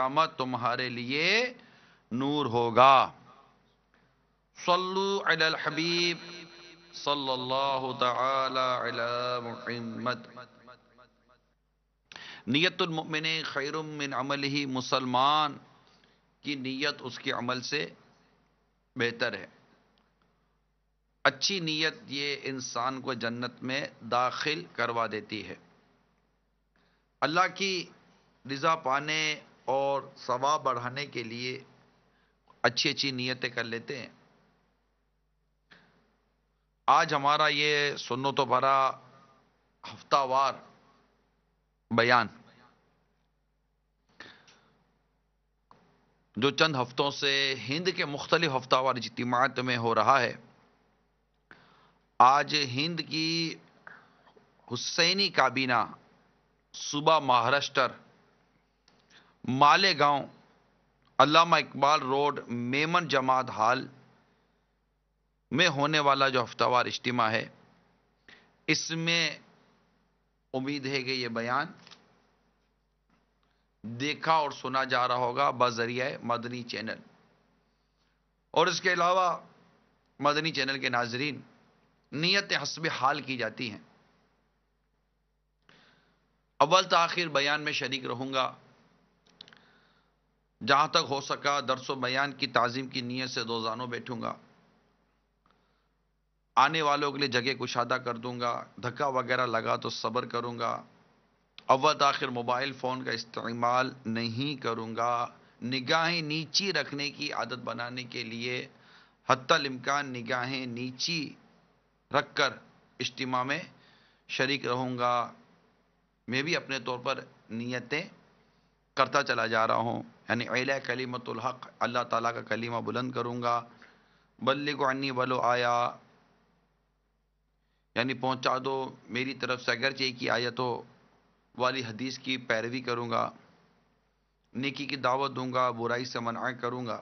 قیامت تمہارے لیے نور ہوگا۔ صلو علی الحبیب صلی اللہ تعالی علی محمد۔ نیت المؤمن خیر من عملہ، مسلمان کی نیت اس کے عمل سے بہتر ہے۔ اچھی نیت یہ انسان کو جنت میں داخل کروا دیتی ہے۔ اللہ کی رضا پانے اور ثواب بڑھانے کے لیے اچھی اچھی نیتیں کر لیتے ہیں۔ آج ہمارا یہ سنت و بھرا ہفتہ وار بیان جو چند ہفتوں سے ہند کے مختلف ہفتہ وار اجتماعات میں ہو رہا ہے، آج ہند کی حسینی کابینہ صوبہ مہاراشٹر مالیگاؤں علامہ اقبال روڈ میمن جماعت ہال میں ہونے والا جو ہفتہ وار اجتماع ہے، اس میں امید ہے کہ یہ بیان دیکھا اور سنا جا رہا ہوگا بذریعہ مدنی چینل، اور اس کے علاوہ مدنی چینل کے ناظرین نیت حسب حال کی جاتی ہیں۔ اول تاخیر بیان میں شریک رہوں گا، جہاں تک ہو سکا درس و بیان کی تعظیم کی نیت سے دو زانوں بیٹھوں گا، آنے والوں کے لیے جگہ کشادہ کر دوں گا، دھکا وغیرہ لگا تو صبر کروں گا۔ اول تاخیر موبائل فون کا استعمال نہیں کروں گا، نگاہیں نیچی رکھنے کی عادت بنانے کے لیے حتی الامکان نگاہیں نیچی رکھ کر اجتماع میں شریک رہوں گا۔ میں بھی اپنے طور پر نیتیں کرتا چلا جا رہا ہوں، یعنی اعلی کلمت الحق، اللہ تعالیٰ کا کلمہ بلند کروں گا۔ بلغ عنی ولو آیا، یعنی پہنچا دو میری طرف سے اگرچہ ایک ہی آیتوں والی حدیث کی پیروی کروں گا، نیکی کی دعوت دوں گا، برائی سے منع کروں گا،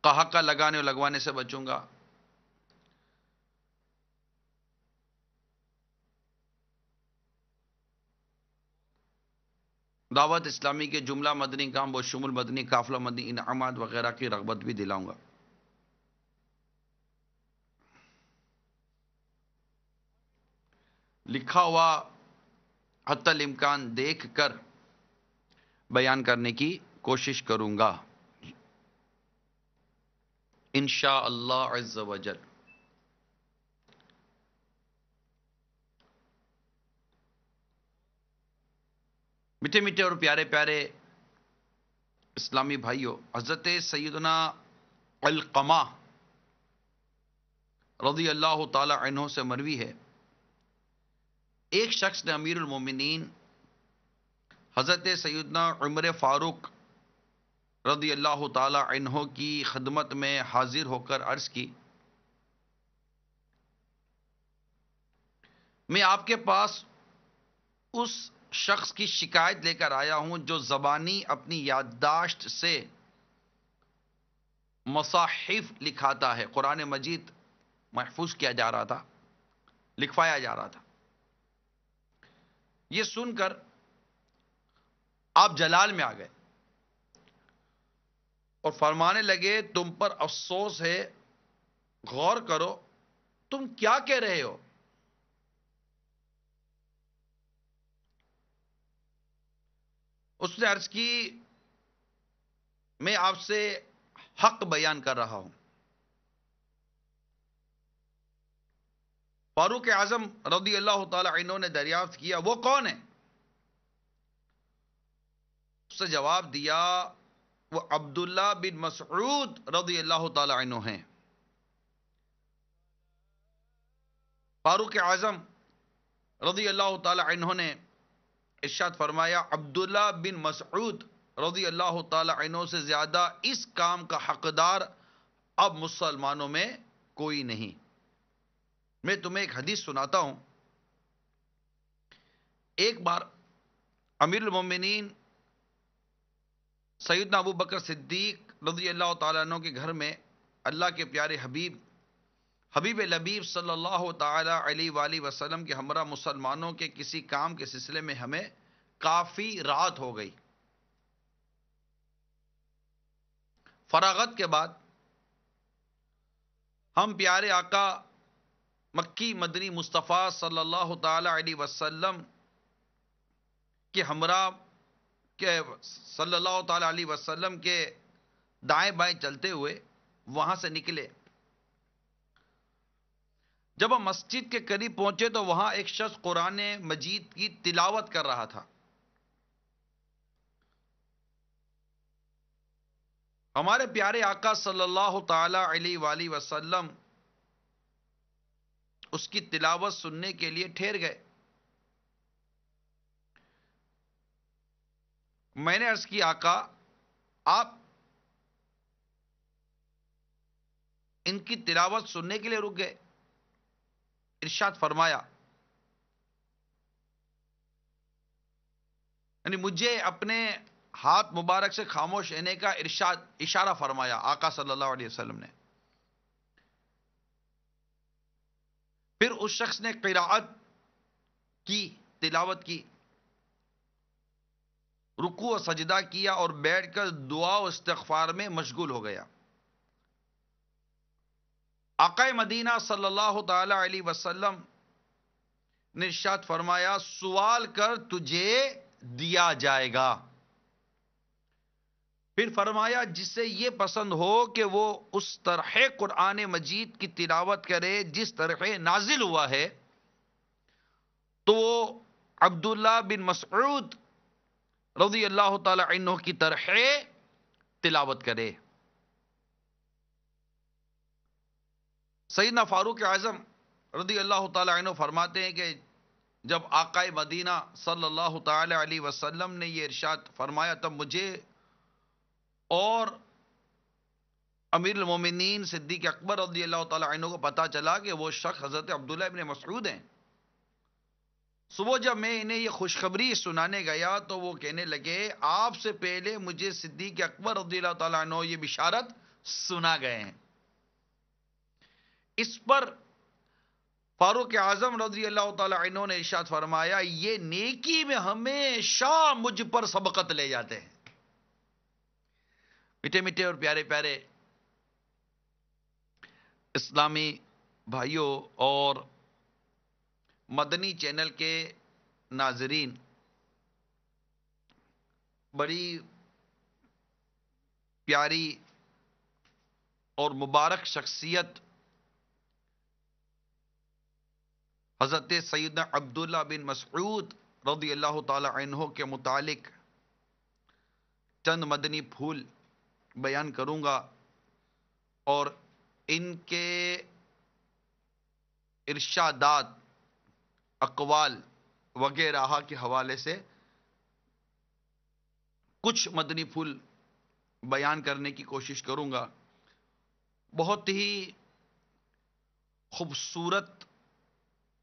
قہقہ لگانے اور لگوانے سے بچوں گا۔ دعوت اسلامی کے جملہ مدنی کام بشمول مدنی قافلہ مدنی انعامات وغیرہ کی رغبت بھی دلاؤں گا۔ لکھا ہوا حتی الامکان دیکھ کر بیان کرنے کی کوشش کروں گا انشاءاللہ عز و جل۔ میٹھے میٹھے اور پیارے پیارے اسلامی بھائیوں، حضرت سیدنا علقمہ رضی اللہ تعالی عنہ سے مروی ہے، ایک شخص نے امیر المومنین حضرت سیدنا عمر فاروق رضی اللہ تعالی عنہ کی خدمت میں حاضر ہو کر عرض کی، میں آپ کے پاس اس شخص کی شکایت لے کر آیا ہوں جو زبانی اپنی یادداشت سے مصاحف لکھاتا ہے۔ قرآن مجید محفوظ کیا جا رہا تھا، لکھوایا جا رہا تھا۔ یہ سن کر آپ جلال میں آ گئے اور فرمانے لگے، تم پر افسوس ہے، غور کرو، تم کیا کہہ رہے ہو؟ اس نے عرض کی، میں آپ سے حق بیان کر رہا ہوں۔ فاروق اعظم رضی اللہ تعالی عنہ نے دریافت کیا، وہ کون ہے؟ اس سے جواب دیا، وہ عبداللہ بن مسعود رضی اللہ تعالی عنہ ہیں۔ فاروق اعظم رضی اللہ تعالی عنہ نے ارشاد فرمایا، عبداللہ بن مسعود رضی اللہ تعالی عنہ سے زیادہ اس کام کا حقدار اب مسلمانوں میں کوئی نہیں۔ میں تمہیں ایک حدیث سناتا ہوں۔ ایک بار امیر المومنین سیدنا ابو بکر صدیق رضی اللہ تعالیٰ عنہ کے گھر میں اللہ کے پیارے حبیب لبیب صلی اللہ تعالی علیہ وآلہ وسلم کے ہمراہ مسلمانوں کے کسی کام کے سلسلے میں ہمیں کافی رات ہو گئی۔ فراغت کے بعد ہم پیارے آقا مکی مدنی مصطفیٰ صلی اللہ تعالی علیہ وسلم کے ہمراہ کے صلی اللہ تعالی علیہ وسلم کے دائیں بائیں چلتے ہوئے وہاں سے نکلے۔ جب ہم مسجد کے قریب پہنچے تو وہاں ایک شخص قرآن مجید کی تلاوت کر رہا تھا۔ ہمارے پیارے آقا صلی اللہ تعالی علیہ وآلہ وسلم اس کی تلاوت سننے کے لیے ٹھہر گئے۔ میں نے عرض کی آقا آپ ان کی تلاوت سننے کے لیے رک گئے؟ ارشاد فرمایا، یعنی مجھے اپنے ہاتھ مبارک سے خاموش رہنے کا اشارہ فرمایا آقا صلی اللہ علیہ وسلم نے۔ پھر اس شخص نے قرات کی، تلاوت کی، رکوع و سجدہ کیا اور بیٹھ کر دعا و استغفار میں مشغول ہو گیا۔ آقا مدینہ صلی اللہ تعالی علیہ وسلم نے ارشاد فرمایا، سوال کر تجھے دیا جائے گا۔ پھر فرمایا، جسے یہ پسند ہو کہ وہ اس طرح قرآن مجید کی تلاوت کرے جس طرح نازل ہوا ہے، تو وہ عبداللہ بن مسعود رضی اللہ تعالی عنہ کی طرح تلاوت کرے۔ سیدنا فاروق اعظم رضی اللہ تعالی عنہ فرماتے ہیں کہ جب آقا مدینہ صلی اللہ تعالی علیہ وسلم نے یہ ارشاد فرمایا، تب مجھے اور امیر المومنین صدیق اکبر رضی اللہ تعالی عنہ کو پتا چلا کہ وہ شخص حضرت عبداللہ ابن مسعود ہیں۔ صبح جب میں انہیں یہ خوشخبری سنانے گیا تو وہ کہنے لگے، آپ سے پہلے مجھے صدیق اکبر رضی اللہ تعالی عنہ یہ بشارت سنا گئے ہیں۔ اس پر فاروق اعظم رضی اللہ تعالی عنہ نے ارشاد فرمایا، یہ نیکی میں ہمیشہ مجھ پر سبقت لے جاتے ہیں۔ میٹھے میٹھے اور پیارے پیارے اسلامی بھائیوں اور مدنی چینل کے ناظرین، بڑی پیاری اور مبارک شخصیت حضرت سیدنا عبداللہ بن مسعود رضی اللہ تعالی عنہ کے متعلق چند مدنی پھول بیان کروں گا، اور ان کے ارشادات، اقوال وغیرہ کے حوالے سے کچھ مدنی پھول بیان کرنے کی کوشش کروں گا۔ بہت ہی خوبصورت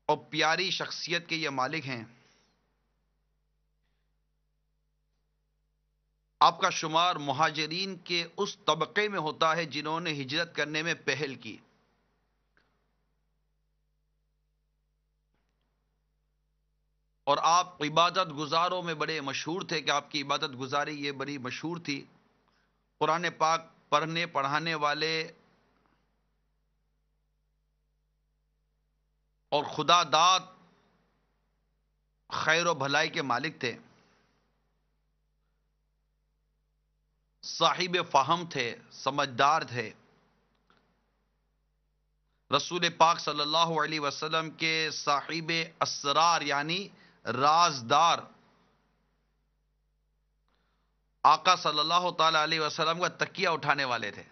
اور پیاری شخصیت کے یہ مالک ہیں۔ آپ کا شمار مہاجرین کے اس طبقے میں ہوتا ہے جنہوں نے ہجرت کرنے میں پہل کی۔ اور آپ عبادت گزاروں میں بڑے مشہور تھے کہ آپ کی عبادت گزاری یہ بڑی مشہور تھی۔ قرآن پاک پڑھنے پڑھانے والے اور خدا داد خیر و بھلائی کے مالک تھے، صاحب فہم تھے، سمجھدار تھے، رسول پاک صلی اللہ علیہ وسلم کے صاحب اسرار یعنی رازدار، آقا صلی اللہ تعالی علیہ وسلم کا تکیہ اٹھانے والے تھے،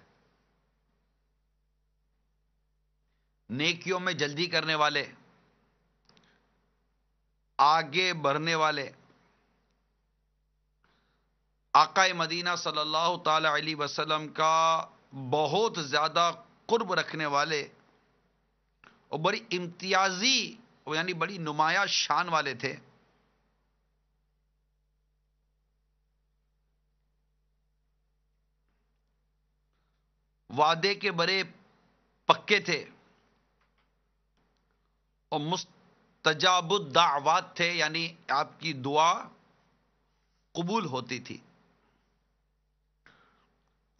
نیکیوں میں جلدی کرنے والے، آگے بڑھنے والے، آقا مدینہ صلی اللہ تعالی علیہ وسلم کا بہت زیادہ قرب رکھنے والے اور بڑی امتیازی یعنی بڑی نمایاں شان والے تھے۔ وعدے کے بڑے پکے تھے اور مستجاب الدعوات تھے، یعنی آپ کی دعا قبول ہوتی تھی.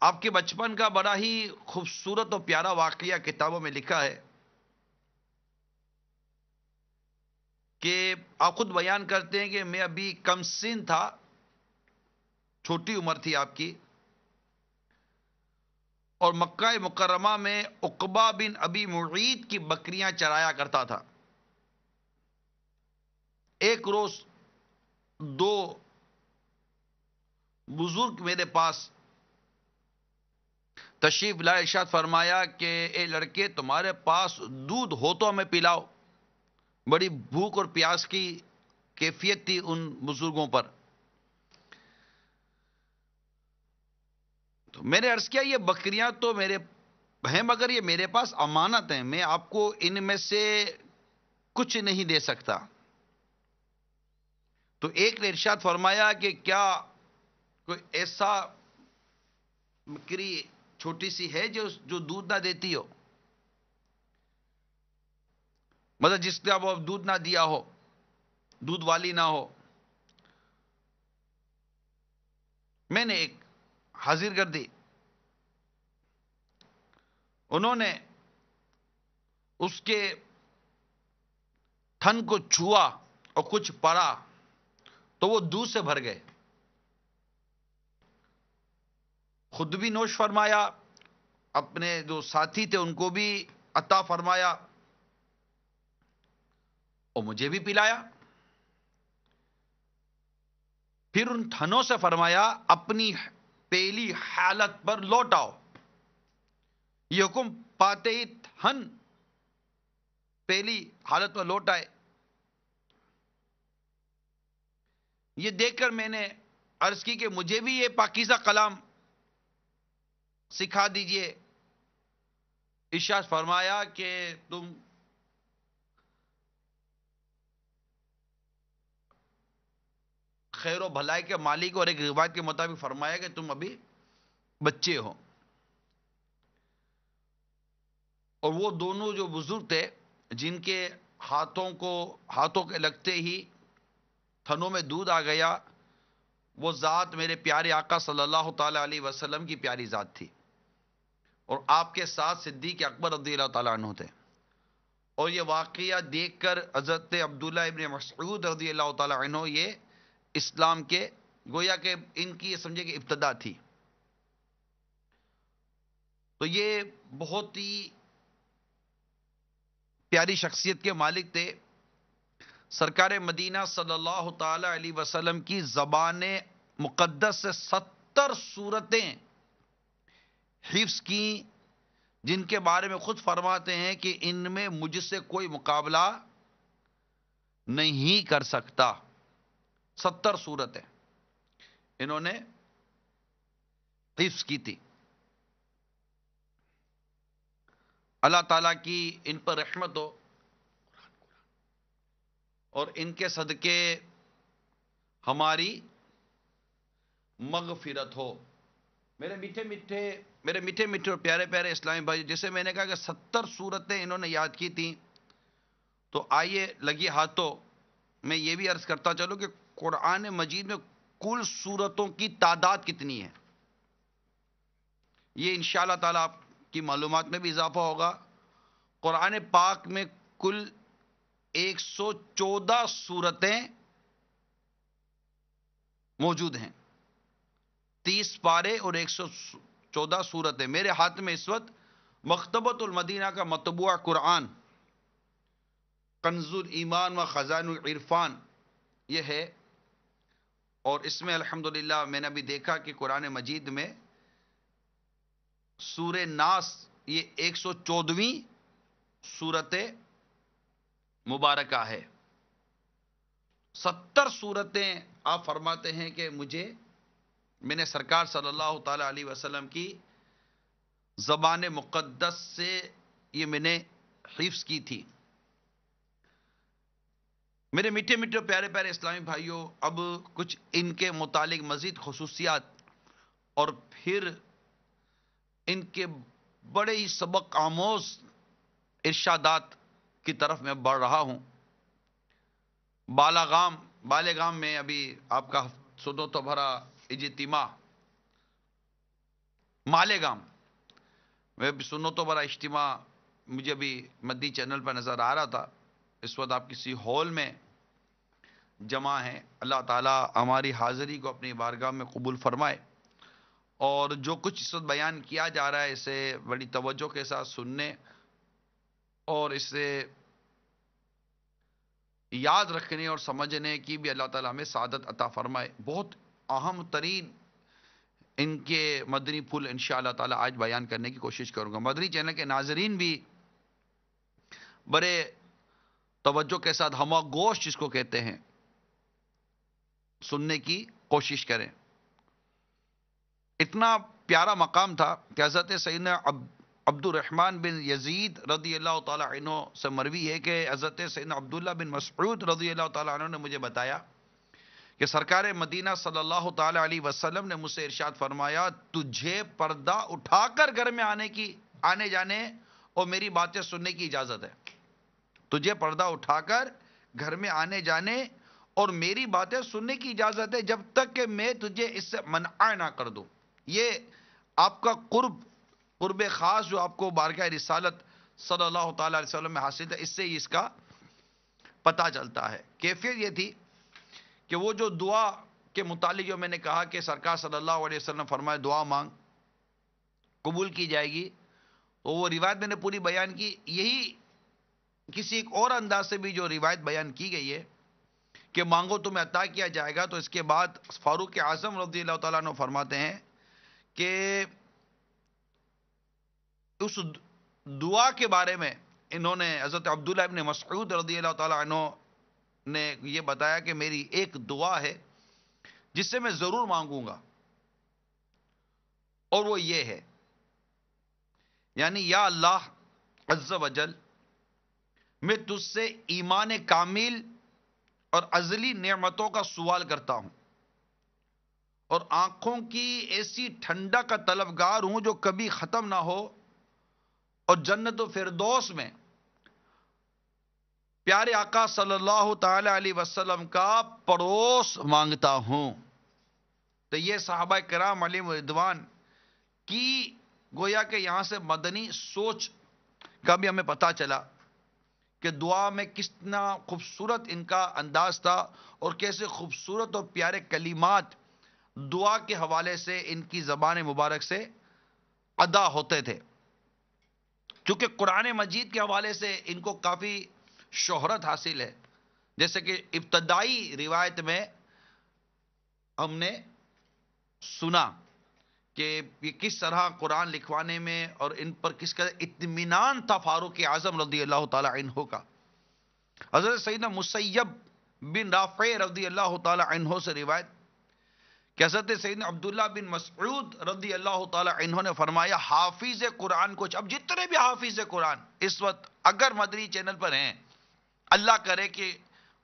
آپ کے بچپن کا بڑا ہی خوبصورت اور پیارا واقعہ کتابوں میں لکھا ہے کہ آپ خود بیان کرتے ہیں کہ میں ابھی کم سن تھا، چھوٹی عمر تھی آپ کی، اور مکہ مکرمہ میں عقبہ بن ابی معیط کی بکریاں چرایا کرتا تھا. ایک روز دو بزرگ میرے پاس تشریف لائے، ارشاد فرمایا کہ اے لڑکے، تمہارے پاس دودھ ہو تو ہمیں پلاؤ. بڑی بھوک اور پیاس کی کیفیت تھی ان بزرگوں پر. تو میں نے عرض کیا یہ بکریاں تو میرے ہیں، مگر یہ میرے پاس امانت ہیں، میں آپ کو ان میں سے کچھ نہیں دے سکتا. تو ایک نے ارشاد فرمایا کہ کیا کوئی ایسا بکری چھوٹی سی ہے جو دودھ نہ دیتی ہو، مطلب جس کا وہ دودھ نہ دیا ہو، دودھ والی نہ ہو. میں نے ایک حاضر کر دی. انہوں نے اس کے تھن کو چھوا اور کچھ پڑا تو وہ دودھ سے بھر گئے. خود بھی نوش فرمایا، اپنے جو ساتھی تھے ان کو بھی عطا فرمایا، اور مجھے بھی پلایا. پھر ان تھنوں سے فرمایا اپنی پہلی حالت پر لوٹ آؤ. یہ حکم پاتے ہی تھن پہلی حالت پر لوٹ آئے. یہ دیکھ کر میں نے عرض کی کہ مجھے بھی یہ پاکیزہ کلام سکھا دیجئے. ارشاد فرمایا کہ تم خیر و بھلائی کے مالک، اور ایک روایت کے مطابق فرمایا کہ تم ابھی بچے ہو. اور وہ دونوں جو بزرگ تھے جن کے ہاتھوں کے لگتے ہی تھنوں میں دودھ آ گیا، وہ ذات میرے پیارے آقا صلی اللہ تعالی علیہ وسلم کی پیاری ذات تھی، اور آپ کے ساتھ صدیق اکبر رضی اللہ تعالیٰ عنہ تھے. اور یہ واقعہ دیکھ کر حضرت عبداللہ ابن مسعود رضی اللہ تعالیٰ عنہ یہ اسلام کے گویا کہ ان کی یہ سمجھے کہ ابتدا تھی. تو یہ بہت ہی پیاری شخصیت کے مالک تھے. سرکار مدینہ صلی اللہ تعالی علیہ وسلم کی زبان مقدس سے 70 سورتیں حفظ کی، جن کے بارے میں خود فرماتے ہیں کہ ان میں مجھ سے کوئی مقابلہ نہیں کر سکتا. 70 سورتیں انہوں نے حفظ کی تھی. اللہ تعالیٰ کی ان پر رحمت ہو اور ان کے صدقے ہماری مغفرت ہو. میرے میٹھے اور پیارے پیارے اسلامی بھائی، جیسے میں نے کہا کہ 70 سورتیں انہوں نے یاد کی تھیں، تو آئیے لگی ہاتھوں میں یہ بھی عرض کرتا چلو کہ قرآن مجید میں کل سورتوں کی تعداد کتنی ہے. یہ انشاءاللہ تعالیٰ آپ کی معلومات میں بھی اضافہ ہوگا. قرآن پاک میں کل 114 سورتیں موجود ہیں، 30 پارے اور 114 سورتیں. میرے ہاتھ میں اس وقت مکتبۃ المدینہ کا مطبوعہ قرآن کنز الایمان و خزائن العرفان یہ ہے، اور اس میں الحمدللہ میں نے ابھی دیکھا کہ قرآن مجید میں سورہ ناس یہ 114ویں سورت مبارکہ ہے. 70 سورتیں آپ فرماتے ہیں کہ میں نے سرکار صلی اللہ تعالی علیہ وسلم کی زبان مقدس سے یہ میں نے حفظ کی تھی. میرے میٹھے پیارے پیارے اسلامی بھائیوں، اب کچھ ان کے متعلق مزید خصوصیات اور پھر ان کے بڑے ہی سبق آموز ارشادات کی طرف میں بڑھ رہا ہوں. بالغام میں ابھی آپ کا سنو تو بھرا اجتماع مالیگام میں بھی سنو تو بڑا اجتماع مجھے بھی مدنی چینل پر نظر آ رہا تھا. اس وقت آپ کسی ہال میں جمع ہیں. اللہ تعالی ہماری حاضری کو اپنی بارگاہ میں قبول فرمائے، اور جو کچھ اس وقت بیان کیا جا رہا ہے اسے بڑی توجہ کے ساتھ سننے اور اسے یاد رکھنے اور سمجھنے کی بھی اللہ تعالیٰ ہمیں سعادت عطا فرمائے. بہت اہم ترین ان کے مدنی پھول انشاءاللہ تعالی آج بیان کرنے کی کوشش کروں گا. مدنی چینل کے ناظرین بھی بڑے توجہ کے ساتھ ہمہ گوش جس کو کہتے ہیں سننے کی کوشش کریں. اتنا پیارا مقام تھا کہ حضرت سیدنا عبد الرحمن بن یزید رضی اللہ تعالی عنہ سے مروی ہے کہ حضرت سیدنا عبداللہ بن مسعود رضی اللہ تعالی عنہ نے مجھے بتایا کہ سرکار مدینہ صلی اللہ تعالی علیہ وسلم نے مجھ سے ارشاد فرمایا، تجھے پردہ اٹھا کر گھر میں آنے جانے اور میری باتیں سننے کی اجازت ہے. تجھے پردہ اٹھا کر گھر میں آنے جانے اور میری باتیں سننے کی اجازت ہے جب تک کہ میں تجھے اس سے منع نہ کر دوں. یہ آپ کا قرب خاص جو آپ کو بارگاہ رسالت صلی اللہ تعالی علیہ وسلم میں حاصل ہے، اس سے ہی اس کا پتہ چلتا ہے. کیفیت یہ تھی کہ وہ جو دعا کے متعلق جو میں نے کہا کہ سرکار صلی اللہ علیہ وسلم فرمائے دعا مانگ قبول کی جائے گی، تو وہ روایت میں نے پوری بیان کی. یہی کسی ایک اور انداز سے بھی جو روایت بیان کی گئی ہے کہ مانگو تمہیں عطا کیا جائے گا. تو اس کے بعد فاروق اعظم رضی اللہ تعالیٰ عنہ فرماتے ہیں کہ اس دعا کے بارے میں انہوں نے حضرت عبداللہ ابن مسعود رضی اللہ تعالیٰ عنہ نے یہ بتایا کہ میری ایک دعا ہے جس سے میں ضرور مانگوں گا، اور وہ یہ ہے، یعنی یا اللہ عز و جل، میں تجھ سے ایمان کامل اور ازلی نعمتوں کا سوال کرتا ہوں، اور آنکھوں کی ایسی ٹھنڈک کا طلبگار ہوں جو کبھی ختم نہ ہو، اور جنت و فردوس میں پیارے آقا صلی اللہ تعالی علیہ وسلم کا پڑوس مانگتا ہوں. تو یہ صحابہ کرام علیہم رضوان کی گویا کہ یہاں سے مدنی سوچ کا بھی ہمیں پتہ چلا کہ دعا میں کتنا خوبصورت ان کا انداز تھا، اور کیسے خوبصورت اور پیارے کلمات دعا کے حوالے سے ان کی زبان مبارک سے ادا ہوتے تھے. چونکہ قرآن مجید کے حوالے سے ان کو کافی شہرت حاصل ہے، جیسے کہ ابتدائی روایت میں ہم نے سنا کہ یہ کس طرح قرآن لکھوانے میں اور ان پر کس قدر اطمینان تھا فاروق اعظم رضی اللہ تعالی عنہ کا. حضرت سیدنا مسیب بن رافع رضی اللہ تعالی عنہ سے روایت کہ حضرت سیدنا عبداللہ بن مسعود رضی اللہ تعالی عنہ نے فرمایا، حافظ قرآن کچھ، اب جتنے بھی حافظ قرآن اس وقت اگر مدنی چینل پر ہیں، اللہ کرے کہ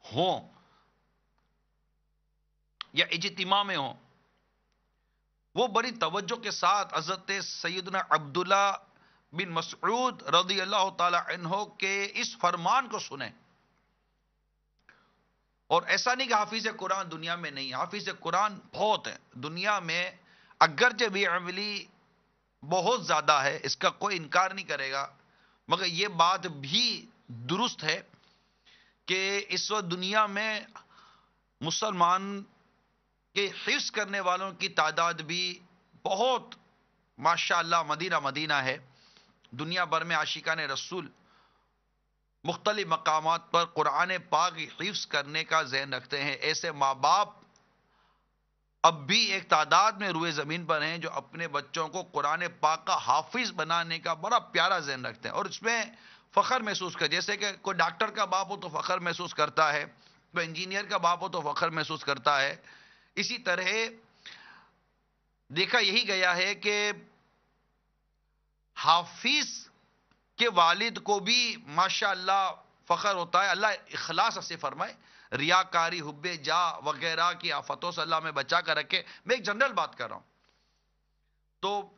ہوں یا اجتماع میں ہوں، وہ بڑی توجہ کے ساتھ حضرت سیدنا عبداللہ بن مسعود رضی اللہ تعالی عنہ کے اس فرمان کو سنیں. اور ایسا نہیں کہ حافظ قرآن دنیا میں نہیں، حافظ قرآن بہت ہیں دنیا میں، اگرچہ بھی عملی بہت زیادہ ہے، اس کا کوئی انکار نہیں کرے گا، مگر یہ بات بھی درست ہے کہ اس وقت دنیا میں مسلمان کے حفظ کرنے والوں کی تعداد بھی بہت ماشاءاللہ مدینہ مدینہ ہے. دنیا بھر میں عاشقان رسول مختلف مقامات پر قرآن پاک حفظ کرنے کا ذہن رکھتے ہیں. ایسے ماں باپ اب بھی ایک تعداد میں روئے زمین پر ہیں جو اپنے بچوں کو قرآن پاک کا حافظ بنانے کا بڑا پیارا ذہن رکھتے ہیں، اور اس میں فخر محسوس کر، جیسے کہ کوئی ڈاکٹر کا باپ ہو تو فخر محسوس کرتا ہے، کوئی انجینئر کا باپ ہو تو فخر محسوس کرتا ہے. اسی طرح دیکھا یہی گیا ہے کہ حافظ کے والد کو بھی ماشاءاللہ فخر ہوتا ہے. اللہ اخلاص سے فرمائے، ریاکاری، حب جا وغیرہ کی آفتوں سے اللہ میں بچا کر رکھے. میں ایک جنرل بات کر رہا ہوں. تو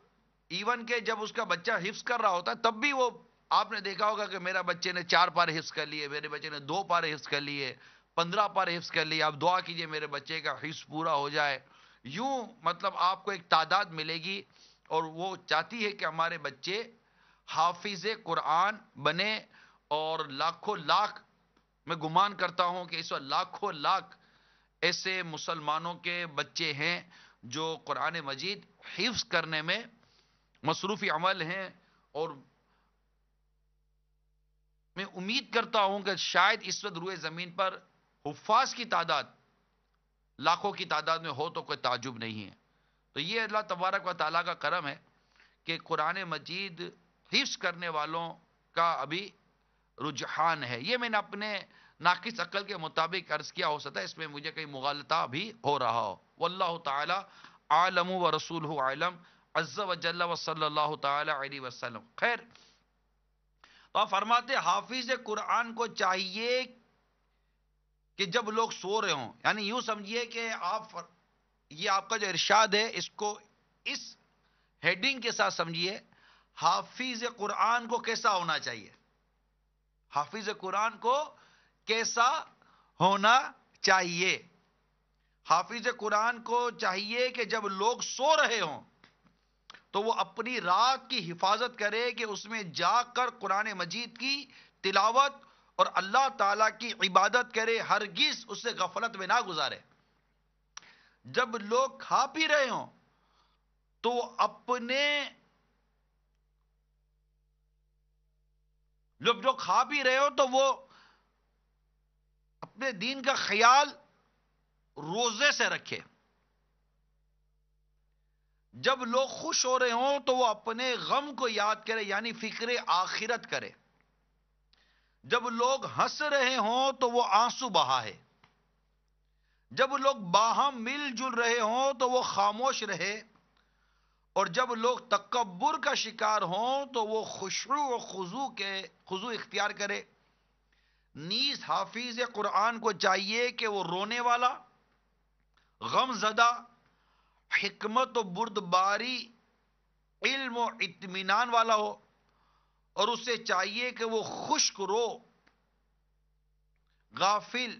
ایون کہ جب اس کا بچہ حفظ کر رہا ہوتا ہے تب بھی وہ، آپ نے دیکھا ہوگا کہ میرا بچے نے 4 پارے حفظ کر لیے، میرے بچے نے 2 پارے حفظ کر لیے، 15 پارے حفظ کر لی، آپ دعا کیجئے میرے بچے کا حفظ پورا ہو جائے. یوں مطلب آپ کو ایک تعداد ملے گی، اور وہ چاہتی ہے کہ ہمارے بچے حافظ قرآن بنے. اور لاکھوں لاکھ، میں گمان کرتا ہوں کہ اس وقت لاکھوں لاکھ ایسے مسلمانوں کے بچے ہیں جو قرآن مجید حفظ کرنے میں مصروف عمل ہیں. اور میں امید کرتا ہوں کہ شاید اس وقت روئے زمین پر حفاظ کی تعداد لاکھوں کی تعداد میں ہو تو کوئی تعجب نہیں ہے. تو یہ اللہ تبارک و تعالیٰ کا کرم ہے کہ قرآن مجید حفظ کرنے والوں کا ابھی رجحان ہے. یہ میں نے اپنے ناقص عقل کے مطابق عرض کیا، ہو سکتا ہے اس میں مجھے کئی مغالطہ بھی ہو رہا ہو. واللہ تعالی عالم و رسولہ عالم عز و جل و صلی اللہ تعالی علیہ وسلم. خیر، تو آپ فرماتے حافظ قرآن کو چاہیے کہ جب لوگ سو رہے ہوں، یعنی یوں سمجھیے کہ یہ آپ کا جو ارشاد ہے اس کو اس ہیڈنگ کے ساتھ سمجھیے، حافظ قرآن کو کیسا ہونا چاہیے. حافظ قرآن کو کیسا ہونا چاہیے؟ حافظ قرآن کو چاہیے کہ جب لوگ سو رہے ہوں تو وہ اپنی رات کی حفاظت کرے، کہ اس میں جاگ کر قرآن مجید کی تلاوت اور اللہ تعالیٰ کی عبادت کرے، ہرگز اس سے غفلت میں نہ گزارے. جب لوگ کھا پی رہے ہوں تو جب لوگ کھا پی رہے ہو تو وہ اپنے دین کا خیال روزے سے رکھے. جب لوگ خوش ہو رہے ہوں تو وہ اپنے غم کو یاد کرے، یعنی فکر آخرت کرے. جب لوگ ہنس رہے ہوں تو وہ آنسو بہائے. جب لوگ باہم مل جل رہے ہوں تو وہ خاموش رہے. اور جب لوگ تکبر کا شکار ہوں تو وہ خشوع و خضوع اختیار کرے. نیز حافظ قرآن کو چاہیے کہ وہ رونے والا، غم زدہ، حکمت و بردباری، علم و اطمینان والا ہو. اور اسے چاہیے کہ وہ خشک رو، غافل،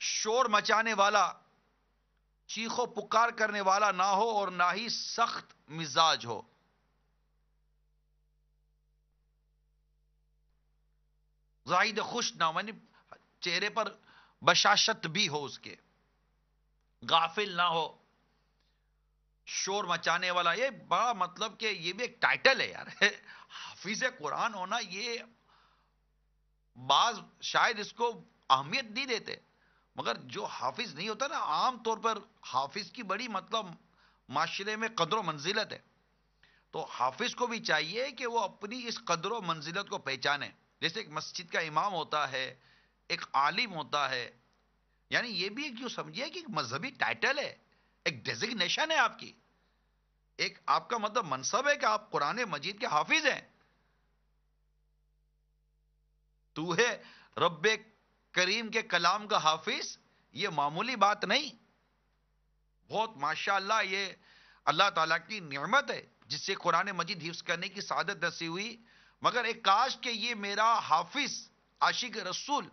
شور مچانے والا، چیخ و پکار کرنے والا نہ ہو، اور نہ ہی سخت مزاج ہو. زاہد خوش نہ، یعنی چہرے پر بشاشت بھی ہو اس کے، غافل نہ ہو، شور مچانے والا. یہ بڑا مطلب کہ یہ بھی ایک ٹائٹل ہے یار. حافظ قرآن ہونا، یہ بعض شاید اس کو اہمیت نہیں دیتے، مگر جو حافظ نہیں ہوتا نا، عام طور پر حافظ کی بڑی مطلب معاشرے میں قدر و منزلت ہے. تو حافظ کو بھی چاہیے کہ وہ اپنی اس قدر و منزلت کو پہچانے. جیسے ایک مسجد کا امام ہوتا ہے، ایک عالم ہوتا ہے، یعنی یہ بھی ایک جو سمجھیے کہ ایک مذہبی ٹائٹل ہے، ایک ڈیزگنیشن ہے آپ کی، ایک آپ کا مطلب منصب ہے کہ آپ قرآن مجید کے حافظ ہیں. تو ہے رب کریم کے کلام کا حافظ، یہ معمولی بات نہیں. بہت ماشاءاللہ یہ اللہ تعالیٰ کی نعمت ہے جس سے قرآن مجید حفظ کرنے کی سعادت نصیب ہوئی. مگر ایک کاش کہ یہ میرا حافظ عاشق رسول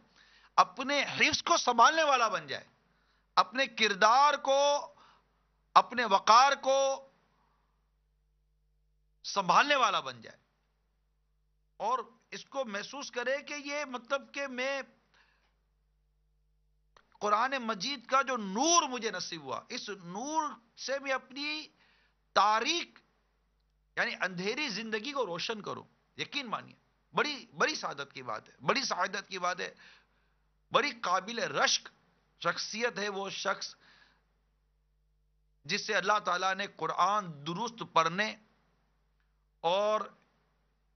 اپنے حفظ کو سنبھالنے والا بن جائے، اپنے کردار کو، اپنے وقار کو سنبھالنے والا بن جائے، اور اس کو محسوس کرے کہ یہ مطلب کہ میں قرآن مجید کا جو نور مجھے نصیب ہوا، اس نور سے میں اپنی تاریک یعنی اندھیری زندگی کو روشن کروں. یقین مانیے بڑی بڑی سعادت کی بات ہے، بڑی سعادت کی بات ہے. بڑی قابل رشک شخصیت ہے وہ شخص جس سے اللہ تعالیٰ نے قرآن درست پڑھنے اور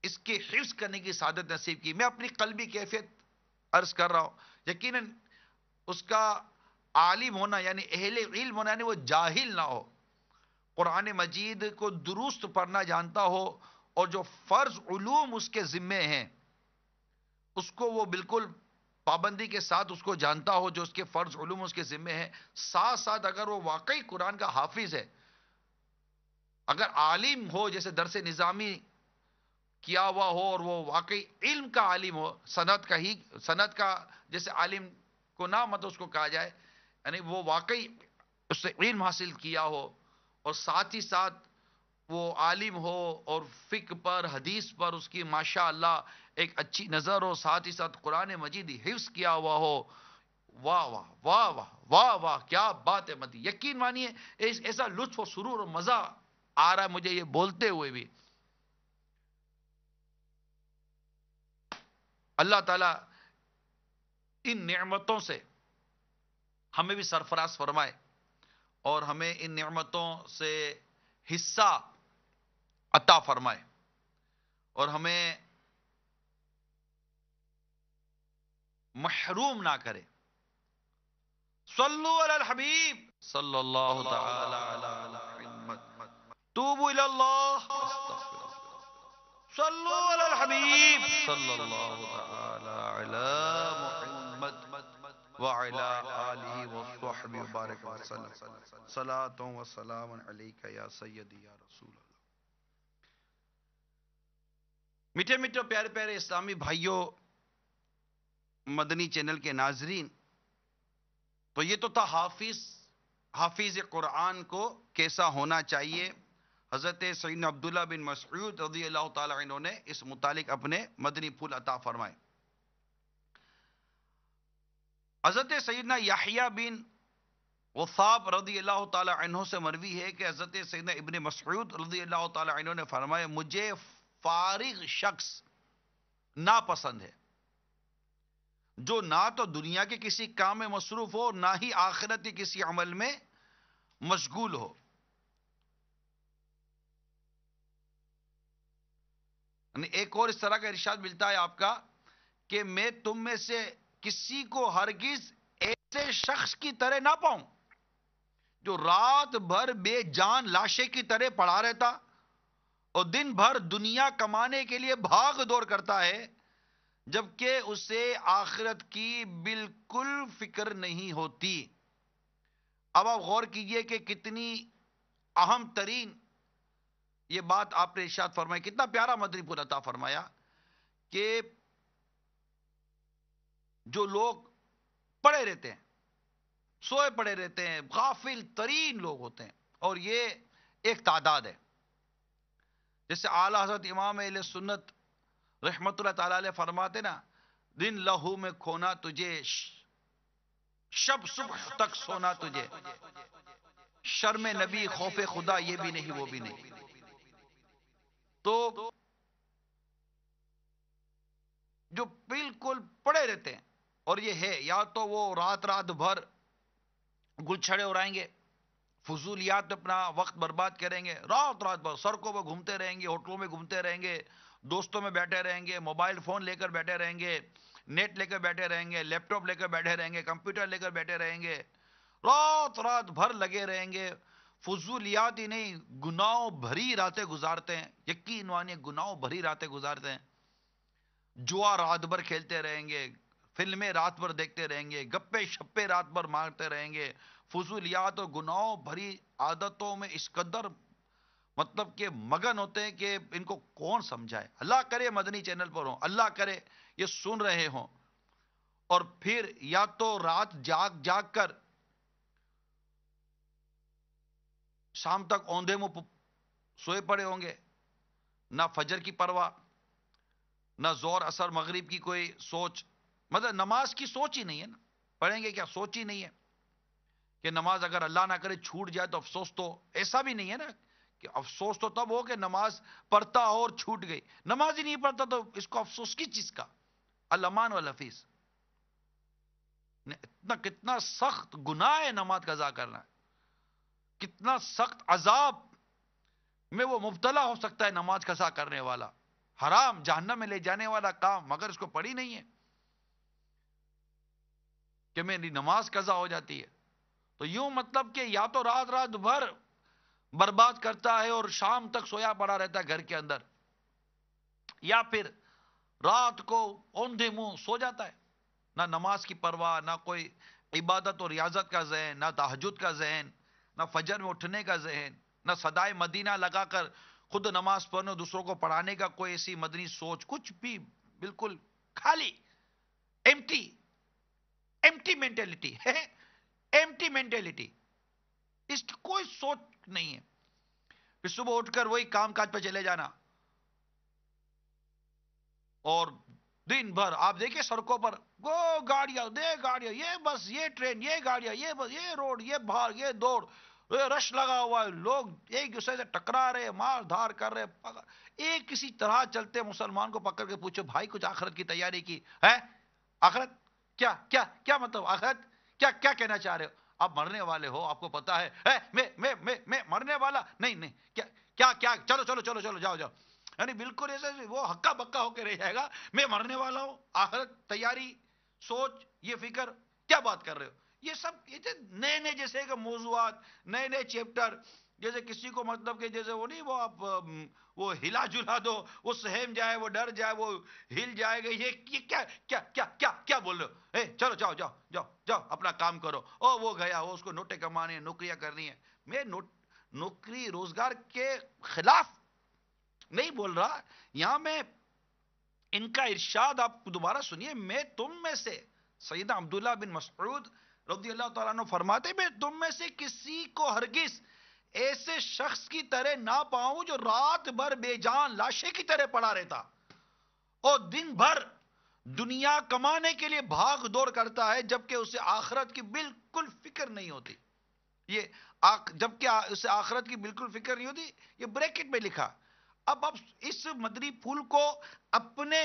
اس کے حفظ کرنے کی سعادت نصیب کی. میں اپنی قلبی کیفیت عرض کر رہا ہوں. یقیناً اس کا عالم ہونا یعنی اہل علم ہونا، یعنی وہ جاہل نہ ہو، قرآن مجید کو درست پڑھنا جانتا ہو، اور جو فرض علوم اس کے ذمے ہیں اس کو وہ بالکل پابندی کے ساتھ اس کو جانتا ہو، جو اس کے فرض علوم اس کے ذمے ہیں. ساتھ ساتھ اگر وہ واقعی قرآن کا حافظ ہے، اگر عالم ہو، جیسے درس نظامی کیا ہوا ہو اور وہ واقعی علم کا عالم ہو، سند کا جیسے عالم کو نہ مت اس کو کہا جائے، یعنی وہ واقعی اس سے علم حاصل کیا ہو، اور ساتھ ہی ساتھ وہ عالم ہو اور فقہ پر حدیث پر اس کی ماشاء اللہ ایک اچھی نظر ہو، ساتھ ہی ساتھ قرآن مجید حفظ کیا ہوا ہو. واہ واہ واہ واہ واہ واہ، کیا بات ہے مدی، یقین مانیے ایسا لطف و سرور اور مزہ آ رہا ہے مجھے یہ بولتے ہوئے بھی. اللہ تعالیٰ ان نعمتوں سے ہمیں بھی سرفراز فرمائے اور ہمیں ان نعمتوں سے حصہ عطا فرمائے اور ہمیں محروم نہ کرے. صلو علی الحبیب صلی اللہ تعالی علی محمد. توبوا الی اللہ، استغفر اللہ. صلو علی الحبیب صلی اللہ تعالی علی محمد وعلی آلہ وصحبہ وبارک وسلم. صلاۃ و سلام علیک یا سیدی یا رسول اللہ. میٹھے میٹھے پیارے پیارے اسلامی بھائیوں، مدنی چینل کے ناظرین، تو یہ تو تھا حافظ قرآن کو کیسا ہونا چاہیے. حضرت سیدنا عبداللہ بن مسعود رضی اللہ تعالی عنہ نے اس متعلق اپنے مدنی پھول عطا فرمائے. حضرت سیدنا یحییٰ بن وثاب رضی اللہ تعالی عنہ سے مروی ہے کہ حضرت سیدنا ابن مسعود رضی اللہ تعالی عنہ نے فرمایا، مجھے فارغ شخص ناپسند ہے جو نہ تو دنیا کے کسی کام میں مصروف ہو، نہ ہی آخرت کے کسی عمل میں مشغول ہو. یعنی ایک اور اس طرح کا ارشاد ملتا ہے آپ کا کہ میں تم میں سے کسی کو ہرگز ایسے شخص کی طرح نہ پاؤں جو رات بھر بے جان لاشے کی طرح پڑا رہتا اور دن بھر دنیا کمانے کے لیے بھاگ دور کرتا ہے، جبکہ اسے آخرت کی بالکل فکر نہیں ہوتی. اب آپ غور کیجئے کہ کتنی اہم ترین یہ بات آپ نے ارشاد فرمائی، کتنا پیارا مدنی پھول عطا فرمایا کہ جو لوگ پڑے رہتے ہیں، سوئے پڑے رہتے ہیں، غافل ترین لوگ ہوتے ہیں، اور یہ ایک تعداد ہے. جیسے اعلی حضرت امام اہل سنت رحمت اللہ تعالی علیہ فرماتے نا، دن لہو میں کھونا تجھے، شب صبح تک سونا تجھے، شرم نبی خوف خدا یہ بھی نہیں وہ بھی نہیں. تو جو بالکل پڑے رہتے ہیں، اور یہ ہے یا تو وہ رات بھر گل چھڑے اڑائیں گے، فضولیات میں اپنا وقت برباد کریں گے، رات بھر سڑکوں پہ گھومتے رہیں گے، ہوٹلوں میں گھومتے رہیں گے، دوستوں میں بیٹھے رہیں گے، موبائل فون لے کر بیٹھے رہیں گے، نیٹ لے کر بیٹھے رہیں گے، لیپ ٹاپ لے کر بیٹھے رہیں گے، کمپیوٹر لے کر بیٹھے رہیں گے، رات بھر لگے رہیں گے، فضولیات ہی نہیں گناہوں بھری راتیں گزارتے ہیں. یقین مانیے گناہوں بھری راتیں گزارتے ہیں. جوا رات بھر کھیلتے رہیں گے، فلمیں رات بھر دیکھتے رہیں گے، گپے شپے رات بھر مارتے رہیں گے، فضولیات اور گناہوں بھری عادتوں میں اس قدر مطلب کہ مگن ہوتے ہیں کہ ان کو کون سمجھائے. اللہ کرے مدنی چینل پر ہوں، اللہ کرے یہ سن رہے ہوں، اور پھر یا تو رات جاگ کر شام تک اوندھے منہ سوئے پڑے ہوں گے، نہ فجر کی پرواہ، نہ زور اثر مغرب کی کوئی سوچ، مطلب نماز کی سوچ ہی نہیں ہے نا. پڑھیں گے کیا، سوچ ہی نہیں ہے کہ نماز اگر اللہ نہ کرے چھوٹ جائے تو افسوس. تو ایسا بھی نہیں ہے نا کہ افسوس تو تب ہو کہ نماز پڑھتا ہو اور چھوٹ گئی، نماز ہی نہیں پڑھتا تو اس کو افسوس کی چیز کا. الامان والحفیظ، کتنا سخت گناہ ہے نماز قضا کرنا، کتنا سخت عذاب میں وہ مبتلا ہو سکتا ہے نماز قضا کرنے والا. حرام جہنم میں لے جانے والا کام، مگر اس کو پڑھی نہیں ہے کہ میری نماز قضا ہو جاتی ہے. تو یوں مطلب کہ یا تو رات بھر برباد کرتا ہے اور شام تک سویا پڑا رہتا ہے گھر کے اندر، یا پھر رات کو اوندھے منہ سو جاتا ہے، نہ نماز کی پرواہ، نہ کوئی عبادت اور ریاضت کا ذہن، نہ تہجد کا ذہن، نہ فجر میں اٹھنے کا ذہن، نہ صدائے مدینہ لگا کر خود نماز پڑھنے دوسروں کو پڑھانے کا کوئی ایسی مدنی سوچ کچھ بھی، بالکل خالی ایمٹی، ایمٹی مینٹیلٹی ہے، ایمٹی مینٹیلٹی، اس کی کوئی سوچ نہیں ہے. پھر صبح اٹھ کر وہی کام کاج پہ چلے جانا، اور دن بھر آپ دیکھیں سڑکوں پر وہ گاڑیاں گاڑیاں، یہ بس یہ ٹرین، یہ گاڑیاں، یہ بس یہ روڈ، یہ بھاگ، یہ دوڑ، یہ رش لگا ہوا ہے، لوگ ایک دوسرے سے ٹکرا رہے، مار دھار کر رہے. ایک کسی طرح چلتے مسلمان کو پکڑ کے پوچھو بھائی کچھ آخرت کی تیاری کی ہے؟ آخرت کیا کیا کیا مطلب؟ آخرت کیا کیا کہنا چاہ رہے ہو؟ آپ مرنے والے ہو، آپ کو پتا ہے میں مرنے والا نہیں نہیں، کیا کیا کیا، چلو چلو چلو چلو جاؤ جاؤ. یعنی بالکل ایسے وہ ہکا بکا ہو کے رہ جائے گا، میں مرنے والا ہوں، آخرت تیاری، سوچ، یہ فکر، کیا بات کر رہے ہو؟ یہ سب نئے نئے جیسے کہ موضوعات، نئے نئے چیپٹر، جیسے کسی کو مطلب کہ جیسے وہ نہیں، وہ آپ وہ ہلا جلا دو، وہ سہم جائے، وہ ڈر جائے، وہ ہل جائے گا. یہ کیا کیا کیا کیا کیا بول رہے ہو؟ چلو جاؤ جاؤ جاؤ جاؤ اپنا کام کرو. وہ گیا، وہ اس کو نوٹیں کمانے ہیں، نوکریاں کرنی ہے. میں نوکری روزگار کے خلاف نہیں بول رہا، یہاں میں ان کا ارشاد آپ دوبارہ سنیے. میں تم میں سے، سیدنا عبداللہ بن مسعود رضی اللہ تعالیٰ عنہ فرماتے، میں تم میں سے کسی کو ہرگز ایسے شخص کی طرح نہ پاؤں جو رات بھر بے جان لاشے کی طرح پڑا رہتا اور دن بھر دنیا کمانے کے لیے بھاگ دوڑ کرتا ہے، جبکہ اسے آخرت کی بالکل فکر نہیں ہوتی. یہ جبکہ اسے آخرت کی بالکل فکر نہیں ہوتی، یہ بریکٹ میں لکھا. اب اس مدری پھول کو اپنے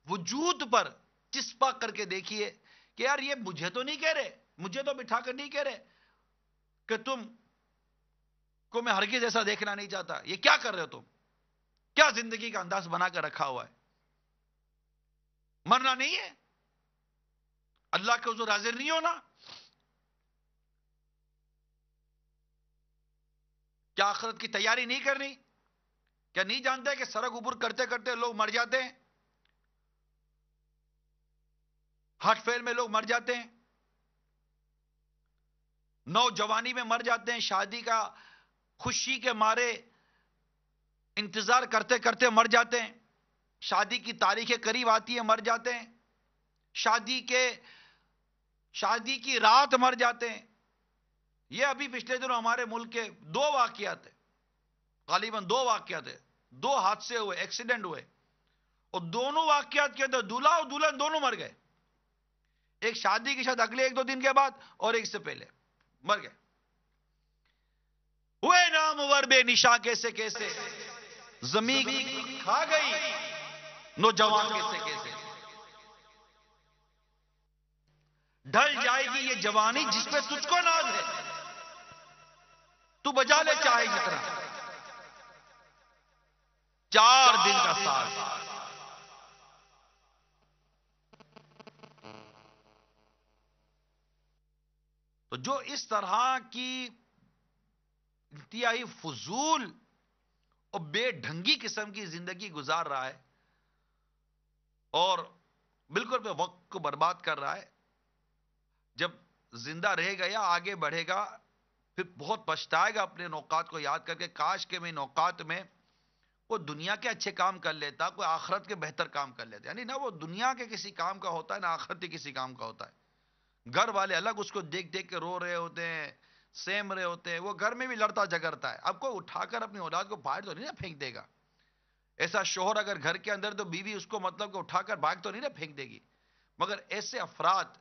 وجود پر چسپا کر کے دیکھیے کہ یار یہ مجھے تو نہیں کہہ رہے، مجھے تو بٹھا کر نہیں کہہ رہے کہ تم کو میں ہرگز ایسا دیکھنا نہیں چاہتا. یہ کیا کر رہے ہو تم؟ کیا زندگی کا انداز بنا کر رکھا ہوا ہے؟ مرنا نہیں ہے؟ اللہ کے حضور حاضر نہیں ہونا؟ کیا آخرت کی تیاری نہیں کرنی؟ کیا نہیں جانتے کہ سڑک عبور کرتے کرتے لوگ مر جاتے ہیں؟ ہارٹ فیل میں لوگ مر جاتے ہیں، نوجوانی میں مر جاتے ہیں، شادی کا خوشی کے مارے انتظار کرتے کرتے مر جاتے ہیں، شادی کی تاریخیں قریب آتی ہیں مر جاتے ہیں، شادی کی رات مر جاتے ہیں. یہ ابھی پچھلے دنوں ہمارے ملک کے 2 واقعات ہیں، غالباً 2 واقعات ہیں، 2 حادثے ہوئے، ایکسیڈنٹ ہوئے، اور دونوں واقعات کے اندر دولہا اور دلہن دونوں مر گئے. ایک شادی کی شاید اگلے 1-2 دن کے بعد، اور ایک سے پہلے مر گئے. ہوئے نامور بے نشاں کیسے کیسے، زمین کھا گئی نوجوان کیسے کیسے. ڈھل جائے گی یہ جوانی جس پہ تجھ کو ناز ہے، تو بجا لے چاہے جتنا، 4 دن کا ساز. تو جو اس طرح کی انتہائی فضول اور بے ڈھنگی قسم کی زندگی گزار رہا ہے اور بالکل پہ وقت کو برباد کر رہا ہے، جب زندہ رہے گا یا آگے بڑھے گا پھر بہت پچھتائے گا اپنے اوقات کو یاد کر کے. کاش کہ میں ان اوقات میں وہ دنیا کے اچھے کام کر لیتا، کوئی آخرت کے بہتر کام کر لیتا. یعنی نہ وہ دنیا کے کسی کام کا ہوتا ہے، نہ آخرت کے کسی کام کا ہوتا ہے. گھر والے الگ اس کو دیکھ دیکھ کے رو رہے ہوتے ہیں، سیم رہے ہوتے ہیں، وہ گھر میں بھی لڑتا جگرتا ہے. اب کوئی اٹھا کر اپنی اولاد کو باہر تو نہیں نہ پھینک دے گا. ایسا شوہر اگر گھر کے اندر تو بیوی اس کو مطلب کہ اٹھا کر باہر تو نہیں نہ پھینک دے گی. مگر ایسے افراد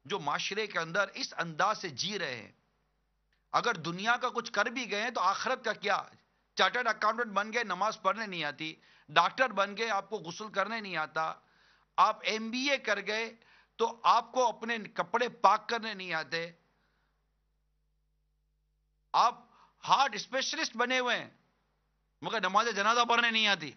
جو معاشرے کے اندر اس انداز سے جی رہے ہیں، اگر دنیا کا کچھ کر بھی گئے تو آخرت کا کیا؟ چارٹرڈ اکاؤنٹنٹ بن گئے، نماز پڑھنے نہیں آتی. ڈاکٹر بن گئے، آپ کو غسل کرنے نہیں آتا. آپ ایم بی اے کر گئے تو آپ کو اپنے کپڑے پاک کرنے نہیں آتے. آپ ہارٹ اسپیشلسٹ بنے ہوئے ہیں مگر نماز جنازہ پڑھنے نہیں آتی.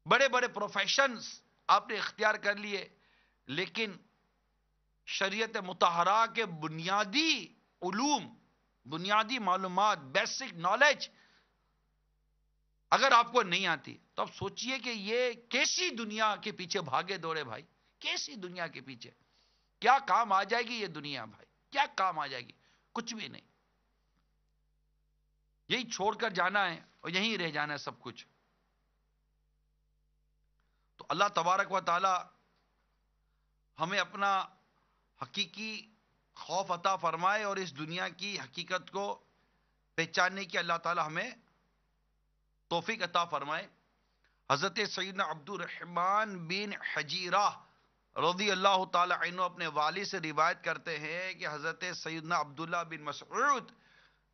بڑے بڑے پروفیشنز آپ نے اختیار کر لیے، لیکن شریعت مطہرہ کے بنیادی علوم، بنیادی معلومات، بیسک نالج اگر آپ کو نہیں آتی تو آپ سوچئے کہ یہ کیسی دنیا کے پیچھے بھاگے دوڑے بھائی، کیسی دنیا کے پیچھے. کیا کام آ جائے گی یہ دنیا بھائی؟ کیا کام آ جائے گی؟ کچھ بھی نہیں. یہی چھوڑ کر جانا ہے اور یہیں رہ جانا ہے سب کچھ. تو اللہ تبارک و تعالی ہمیں اپنا حقیقی خوف عطا فرمائے اور اس دنیا کی حقیقت کو پہچاننے کی اللہ تعالی ہمیں توفیق عطا فرمائے. حضرت سیدنا عبد الرحمن بن حجیرہ رضی اللہ تعالی عنہ اپنے والد سے روایت کرتے ہیں کہ حضرت سیدنا عبداللہ بن مسعود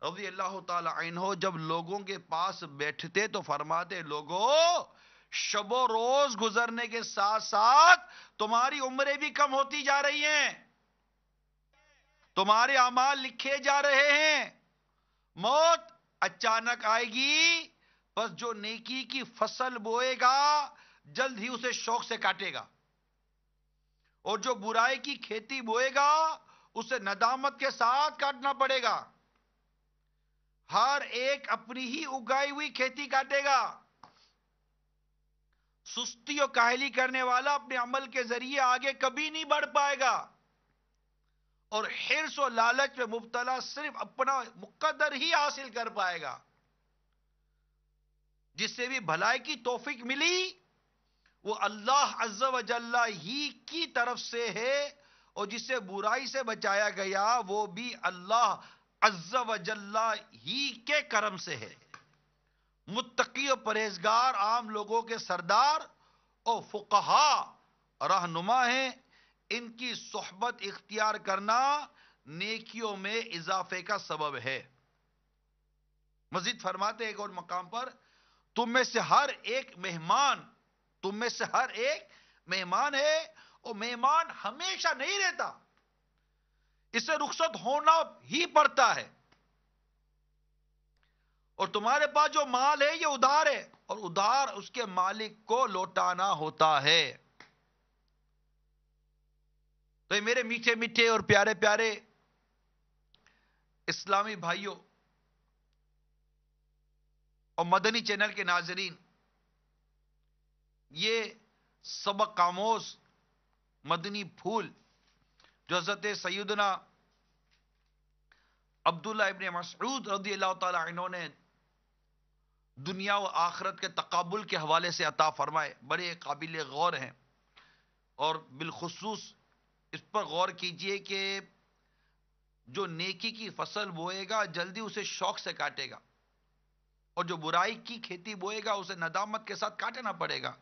رضی اللہ تعالی عنہ جب لوگوں کے پاس بیٹھتے تو فرماتے، لوگوں شب و روز گزرنے کے ساتھ ساتھ تمہاری عمریں بھی کم ہوتی جا رہی ہیں، تمہارے اعمال لکھے جا رہے ہیں، موت اچانک آئے گی، بس جو نیکی کی فصل بوئے گا جلد ہی اسے شوق سے کاٹے گا، اور جو برائی کی کھیتی بوئے گا اسے ندامت کے ساتھ کاٹنا پڑے گا. ہر ایک اپنی ہی اگائی ہوئی کھیتی کاٹے گا. سستی اور کاہلی کرنے والا اپنے عمل کے ذریعے آگے کبھی نہیں بڑھ پائے گا، اور حرص و لالچ میں مبتلا صرف اپنا مقدر ہی حاصل کر پائے گا. جس سے بھی بھلائی کی توفیق ملی وہ اللہ عز و جل ہی کی طرف سے ہے، اور جسے برائی سے بچایا گیا وہ بھی اللہ عز و جل ہی کے کرم سے ہے. متقی و پرہیزگار عام لوگوں کے سردار اور فقہا رہنما ہیں، ان کی صحبت اختیار کرنا نیکیوں میں اضافے کا سبب ہے. مزید فرماتے ہیں ایک اور مقام پر، تم میں سے ہر ایک مہمان ہے، اور مہمان ہمیشہ نہیں رہتا، اسے رخصت ہونا ہی پڑتا ہے، اور تمہارے پاس جو مال ہے یہ ادھار ہے، اور ادھار اس کے مالک کو لوٹانا ہوتا ہے. تو یہ میرے میٹھے میٹھے اور پیارے پیارے اسلامی بھائیوں اور مدنی چینل کے ناظرین، یہ سبق آموز مدنی پھول جو حضرت سیدنا عبداللہ ابن مسعود رضی اللہ تعالی عنہ نے دنیا و آخرت کے تقابل کے حوالے سے عطا فرمائے، بڑے قابل غور ہیں. اور بالخصوص اس پر غور کیجئے کہ جو نیکی کی فصل بوئے گا جلدی اسے شوق سے کاٹے گا، اور جو برائی کی کھیتی بوئے گا اسے ندامت کے ساتھ کاٹنا پڑے گا.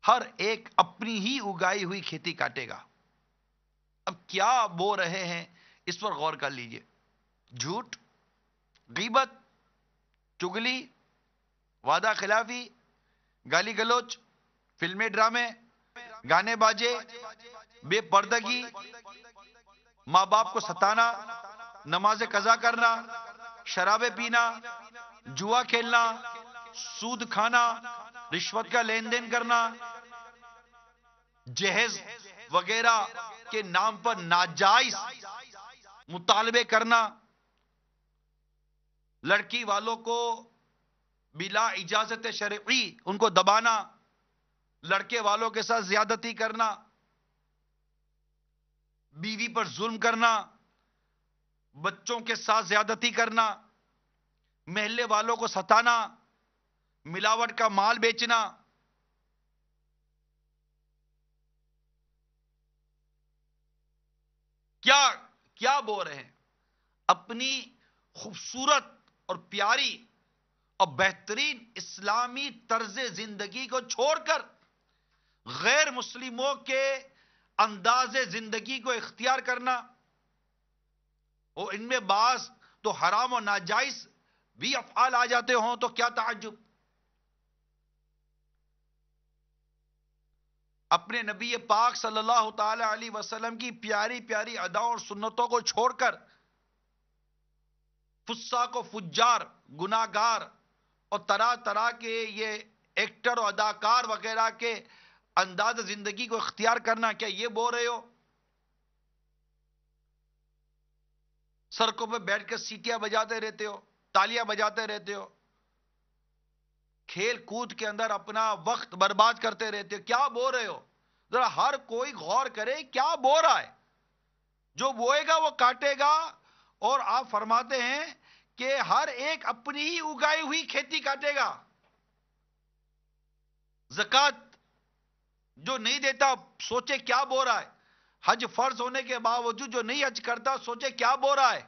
ہر ایک اپنی ہی اگائی ہوئی کھیتی کاٹے گا. اب کیا بو رہے ہیں اس پر غور کر لیجئے. جھوٹ، غیبت، چگلی، وعدہ خلافی، گالی گلوچ، فلمیں ڈرامے، گانے باجے، بے پردگی، ماں باپ کو ستانا، نماز قضا کرنا، شرابیں پینا، جوا کھیلنا، سود کھانا، رشوت کا لین دین کرنا، جہیز وغیرہ کے نام پر ناجائز مطالبے کرنا، لڑکی والوں کو بلا اجازت شرعی ان کو دبانا، لڑکے والوں کے ساتھ زیادتی کرنا، بیوی پر ظلم کرنا، بچوں کے ساتھ زیادتی کرنا، محلے والوں کو ستانا، ملاوٹ کا مال بیچنا، کیا بول رہے ہیں. اپنی خوبصورت اور پیاری اور بہترین اسلامی طرز زندگی کو چھوڑ کر غیر مسلموں کے انداز زندگی کو اختیار کرنا، اور ان میں بعض تو حرام و ناجائز بھی افعال آ جاتے ہوں تو کیا تعجب. اپنے نبی پاک صلی اللہ تعالی علیہ وسلم کی پیاری پیاری اداؤں اور سنتوں کو چھوڑ کر فساق و فجار، گناہگار اور طرح طرح کے یہ ایکٹر اور اداکار وغیرہ کے انداز زندگی کو اختیار کرنا، کیا یہ بول رہے ہو؟ سڑکوں پہ بیٹھ کر سیٹیاں بجاتے رہتے ہو، تالیاں بجاتے رہتے ہو، کھیل کود کے اندر اپنا وقت برباد کرتے رہتے ہو، کیا بول رہے ہو؟ ذرا ہر کوئی غور کرے کیا بول رہا ہے. جو بوئے گا وہ کاٹے گا. اور آپ فرماتے ہیں کہ ہر ایک اپنی ہی اگائی ہوئی کھیتی کاٹے گا. زکات جو نہیں دیتا سوچے کیا بو رہا ہے. حج فرض ہونے کے باوجود جو نہیں حج کرتا سوچے کیا بو رہا ہے.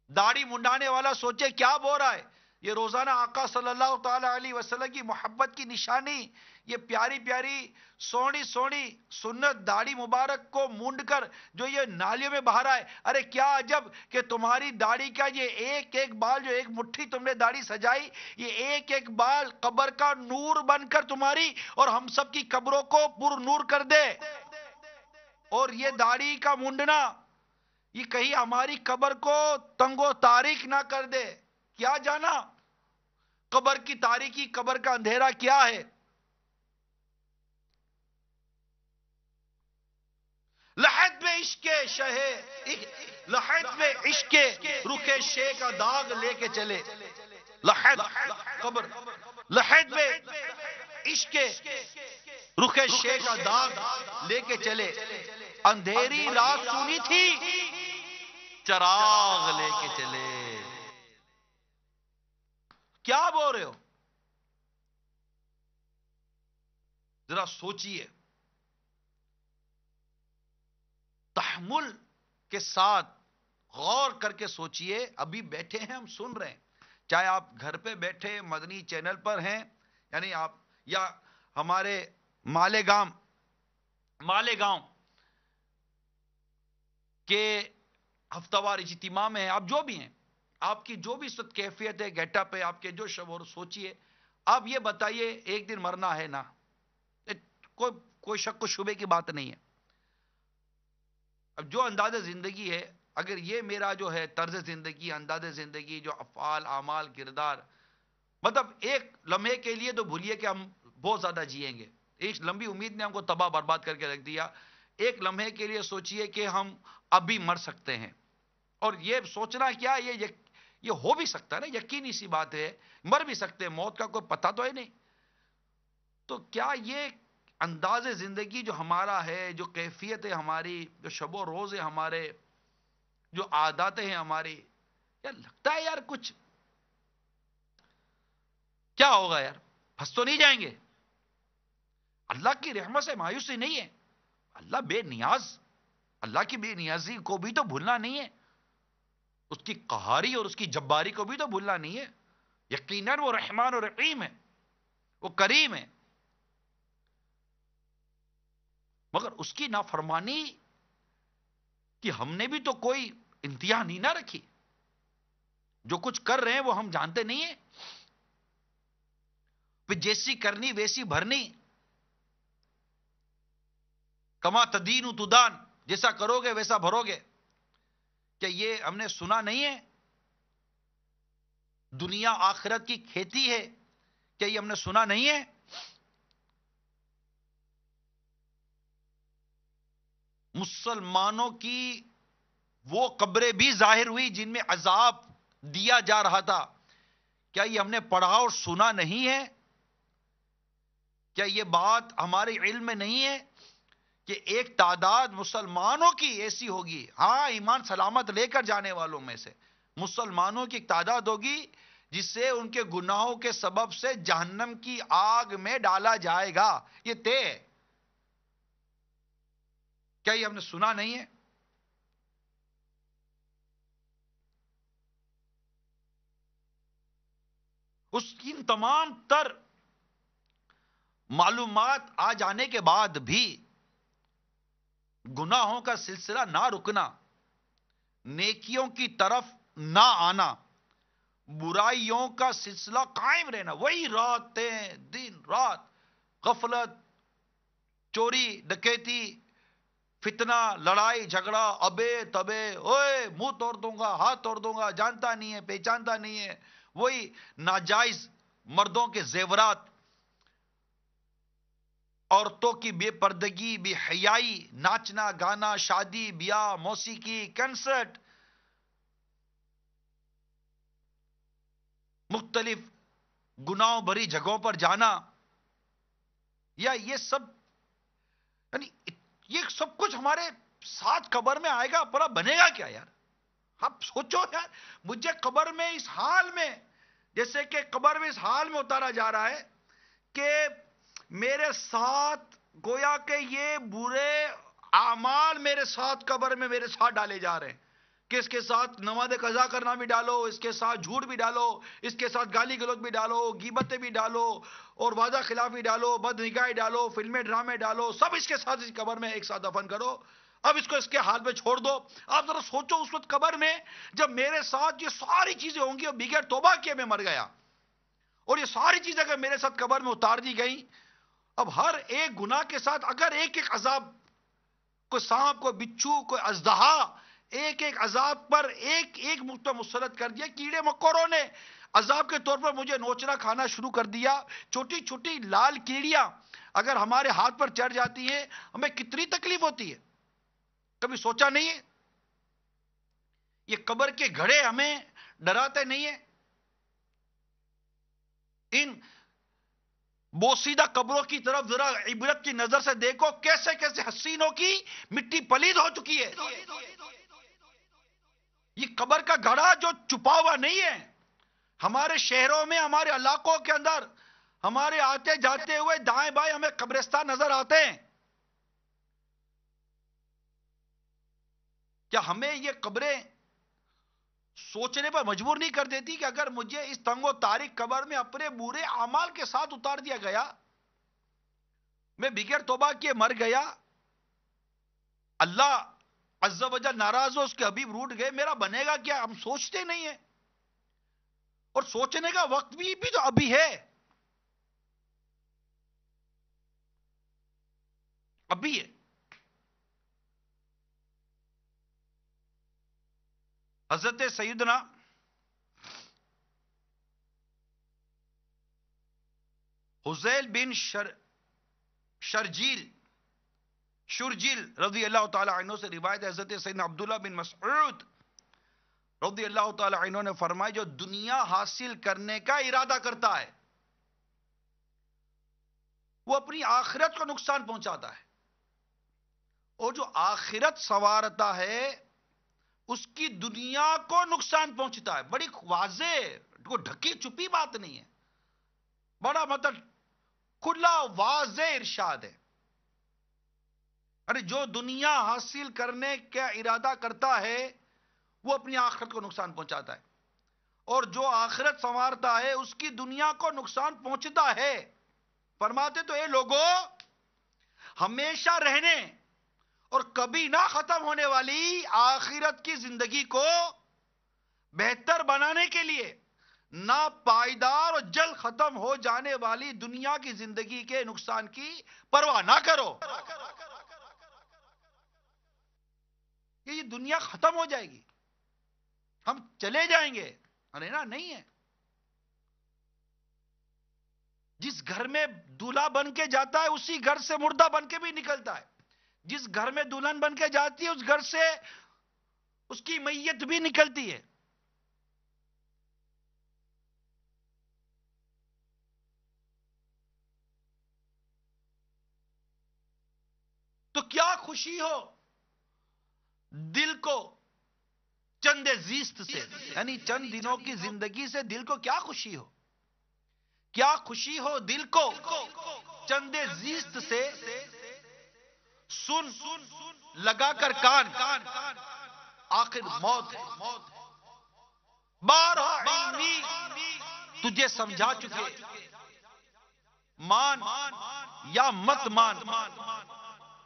داڑھی منڈانے والا سوچے کیا بو رہا ہے. یہ روزانہ آقا صلی اللہ تعالی علیہ وسلم کی محبت کی نشانی، یہ پیاری پیاری سونی سونی سنت داڑھی مبارک کو مونڈ کر جو یہ نالیوں میں بہا رہا ہے. ارے کیا عجب کہ تمہاری داڑھی کا یہ ایک ایک بال، جو ایک مٹھی تم نے داڑھی سجائی، یہ ایک ایک بال قبر کا نور بن کر تمہاری اور ہم سب کی قبروں کو پر نور کر دے. اور یہ داڑھی کا مونڈنا یہ کہیں ہماری قبر کو تنگ و تاریک نہ کر دے. کیا جانا قبر کی تاریکی، قبر کا اندھیرا کیا ہے. لحد میں عشق شہ، لحد میں عشق رخ شے کا داغ لے کے چلے. لحد قبر، لحد میں عشق رخ شے کا داغ لے کے چلے. اندھیری رات سنی تھی چراغ لے کے چلے. کیا بول رہے ہو؟ ذرا سوچئے، تحمل کے ساتھ غور کر کے سوچئے. ابھی بیٹھے ہیں ہم سن رہے ہیں، چاہے آپ گھر پہ بیٹھے مدنی چینل پر ہیں، یعنی آپ یا ہمارے مالیگاؤں کے ہفتہ وار اجتماع میں ہیں، آپ جو بھی ہیں، آپ کی جو بھی ست کیفیت ہے، گیٹ اپ ہے، آپ کے جو شعور، سوچئے. آپ یہ بتائیے ایک دن مرنا ہے نا، کوئی شک و شبے کی بات نہیں ہے. اب جو انداز زندگی ہے، اگر یہ میرا جو ہے طرز زندگی، انداز زندگی، جو افعال، اعمال، کردار، مطلب ایک لمحے کے لیے تو بھولیے کہ ہم بہت زیادہ جیئیں گے. ایک لمبی امید نے ہم کو تباہ برباد کر کے رکھ دیا. ایک لمحے کے لیے سوچئے کہ ہم ابھی مر سکتے ہیں. اور یہ سوچنا کیا، یہ ہو بھی سکتا ہے نا، یقینی سی بات ہے، مر بھی سکتے ہیں، موت کا کوئی پتہ تو ہے نہیں. تو کیا یہ انداز زندگی جو ہمارا ہے، جو کیفیت ہے ہماری، جو شب و روز ہے ہمارے، جو عادات ہیں ہماری، یار لگتا ہے یار کچھ کیا ہوگا یار، پھنس تو نہیں جائیں گے؟ اللہ کی رحمت سے مایوسی نہیں ہے. اللہ بے نیاز، اللہ کی بے نیازی کو بھی تو بھولنا نہیں ہے، اس کی قہاری اور اس کی جباری کو بھی تو بھولنا نہیں ہے. یقیناً وہ رحمان و رحیم ہے، وہ کریم ہے، مگر اس کی نافرمانی کہ ہم نے بھی تو کوئی انتہا نہیں نہ رکھی. جو کچھ کر رہے ہیں وہ ہم جانتے نہیں ہیں. پھر جیسی کرنی ویسی بھرنی، کما تدین تدان، جیسا کرو گے ویسا بھرو گے. کیا یہ ہم نے سنا نہیں ہے؟ دنیا آخرت کی کھیتی ہے، کیا یہ ہم نے سنا نہیں ہے؟ مسلمانوں کی وہ قبریں بھی ظاہر ہوئی جن میں عذاب دیا جا رہا تھا. کیا یہ ہم نے پڑھا اور سنا نہیں ہے؟ کیا یہ بات ہمارے علم میں نہیں ہے کہ ایک تعداد مسلمانوں کی ایسی ہوگی، ہاں ایمان سلامت لے کر جانے والوں میں سے مسلمانوں کی ایک تعداد ہوگی جس سے ان کے گناہوں کے سبب سے جہنم کی آگ میں ڈالا جائے گا. یہ طے ہے. کیا یہ ہم نے سنا نہیں ہے؟ اس کی تمام تر معلومات آ جانے کے بعد بھی گناہوں کا سلسلہ نہ رکنا، نیکیوں کی طرف نہ آنا، برائیوں کا سلسلہ قائم رہنا، وہی راتیں دن رات، غفلت، چوری ڈکیتی، فتنہ، لڑائی جھگڑا، ابے تبے، اوئے منہ توڑ دوں گا، ہاتھ توڑ دوں گا، جانتا نہیں ہے پہچانتا نہیں ہے، وہی ناجائز مردوں کے زیورات، عورتوں کی بے پردگی، بے حیائی، ناچنا گانا، شادی بیاہ، موسیقی، کنسرٹ، مختلف گناہوں بھری جگہوں پر جانا، یا یہ سب، یعنی یہ سب کچھ ہمارے ساتھ قبر میں آئے گا، بڑا بنے گا کیا یار؟ آپ سوچو یار، مجھے قبر میں اس حال میں، جیسے کہ قبر میں اس حال میں اتارا جا رہا ہے کہ میرے ساتھ گویا کہ یہ برے اعمال میرے ساتھ قبر میں میرے ساتھ ڈالے جا رہے ہیں، کہ اس کے ساتھ نماز قضا کرنا بھی ڈالو، اس کے ساتھ جھوٹ بھی ڈالو، اس کے ساتھ گالی گلوچ بھی ڈالو، غیبتیں بھی ڈالو، اور وعدہ خلافی ڈالو، بد نگاہی ڈالو، فلمیں ڈرامے ڈالو، سب اس کے ساتھ اس قبر میں ایک ساتھ دفن کرو۔ اب اس کو اس کے حال پہ چھوڑ دو۔ آپ ذرا سوچو اس وقت قبر میں جب میرے ساتھ یہ ساری چیزیں ہوں گی اور بغیر توبہ کیے میں مر گیا، اور یہ ساری چیزیں اگر میرے ساتھ قبر میں اتار دی گئی، اب ہر ایک گناہ کے ساتھ اگر ایک ایک عذاب، کوئی سانپ، کوئی بچھو، کوئی اژدہا، ایک ایک عذاب پر ایک ایک مجھ مسلط کر دیا، کیڑے مکوڑوں نے عذاب کے طور پر مجھے نوچنا کھانا شروع کر دیا، چھوٹی چھوٹی لال کیڑیاں اگر ہمارے ہاتھ پر چڑھ جاتی ہیں ہمیں کتنی تکلیف ہوتی ہے، کبھی سوچا نہیں ہے؟ یہ قبر کے گھڑے ہمیں ڈراتے نہیں ہیں؟ ان بوسیدہ قبروں کی طرف ذرا عبرت کی نظر سے دیکھو، کیسے کیسے حسینوں کی مٹی پلید ہو چکی ہے۔ یہ قبر کا گھڑا جو چھپا ہوا نہیں ہے، ہمارے شہروں میں، ہمارے علاقوں کے اندر، ہمارے آتے جاتے ہوئے دائیں بائیں ہمیں قبرستان نظر آتے ہیں۔ کیا ہمیں یہ قبریں سوچنے پر مجبور نہیں کر دیتی کہ اگر مجھے اس تنگ و تاریک قبر میں اپنے برے اعمال کے ساتھ اتار دیا گیا، میں بغیر توبہ کیے مر گیا، اللہ عز و جل ناراض ہو، اس کے حبیب روٹ گئے، میرا بنے گا کیا؟ ہم سوچتے نہیں ہیں، اور سوچنے کا وقت بھی تو ابھی ہے، ابھی ہے۔ حضرت سیدنا حذیل بن شرجیل رضی اللہ تعالی عنہ سے روایت ہے، حضرت سیدنا عبداللہ بن مسعود رضی اللہ تعالی عنہ نے فرمایا، جو دنیا حاصل کرنے کا ارادہ کرتا ہے وہ اپنی آخرت کو نقصان پہنچاتا ہے، اور جو آخرت سنوارتا ہے اس کی دنیا کو نقصان پہنچتا ہے۔ بڑی واضح، کوئی ڈھکی چھپی بات نہیں ہے، بڑا مطلب کھلا واضح ارشاد ہے۔ ارے جو دنیا حاصل کرنے کا ارادہ کرتا ہے وہ اپنی آخرت کو نقصان پہنچاتا ہے، اور جو آخرت سنوارتا ہے اس کی دنیا کو نقصان پہنچتا ہے۔ فرماتے تو اے لوگوں، ہمیشہ رہنے اور کبھی نہ ختم ہونے والی آخرت کی زندگی کو بہتر بنانے کے لیے نا پائیدار اور جلد ختم ہو جانے والی دنیا کی زندگی کے نقصان کی پرواہ نہ کرو، کہ یہ دنیا ختم ہو جائے گی، ہم چلے جائیں گے، ارے نا، نہیں ہے۔ جس گھر میں دولہا بن کے جاتا ہے اسی گھر سے مردہ بن کے بھی نکلتا ہے، جس گھر میں دلہن بن کے جاتی ہے اس گھر سے اس کی میت بھی نکلتی ہے۔ تو کیا خوشی ہو دل کو چند زیست سے، یعنی چند دنوں کی زندگی سے دل کو کیا خوشی ہو، کیا خوشی ہو دل کو چند زیست سے، سن لگا کر کان آخر موت ہے۔ بارہ علمی تجھے سمجھا چکے، مان یا مت مان،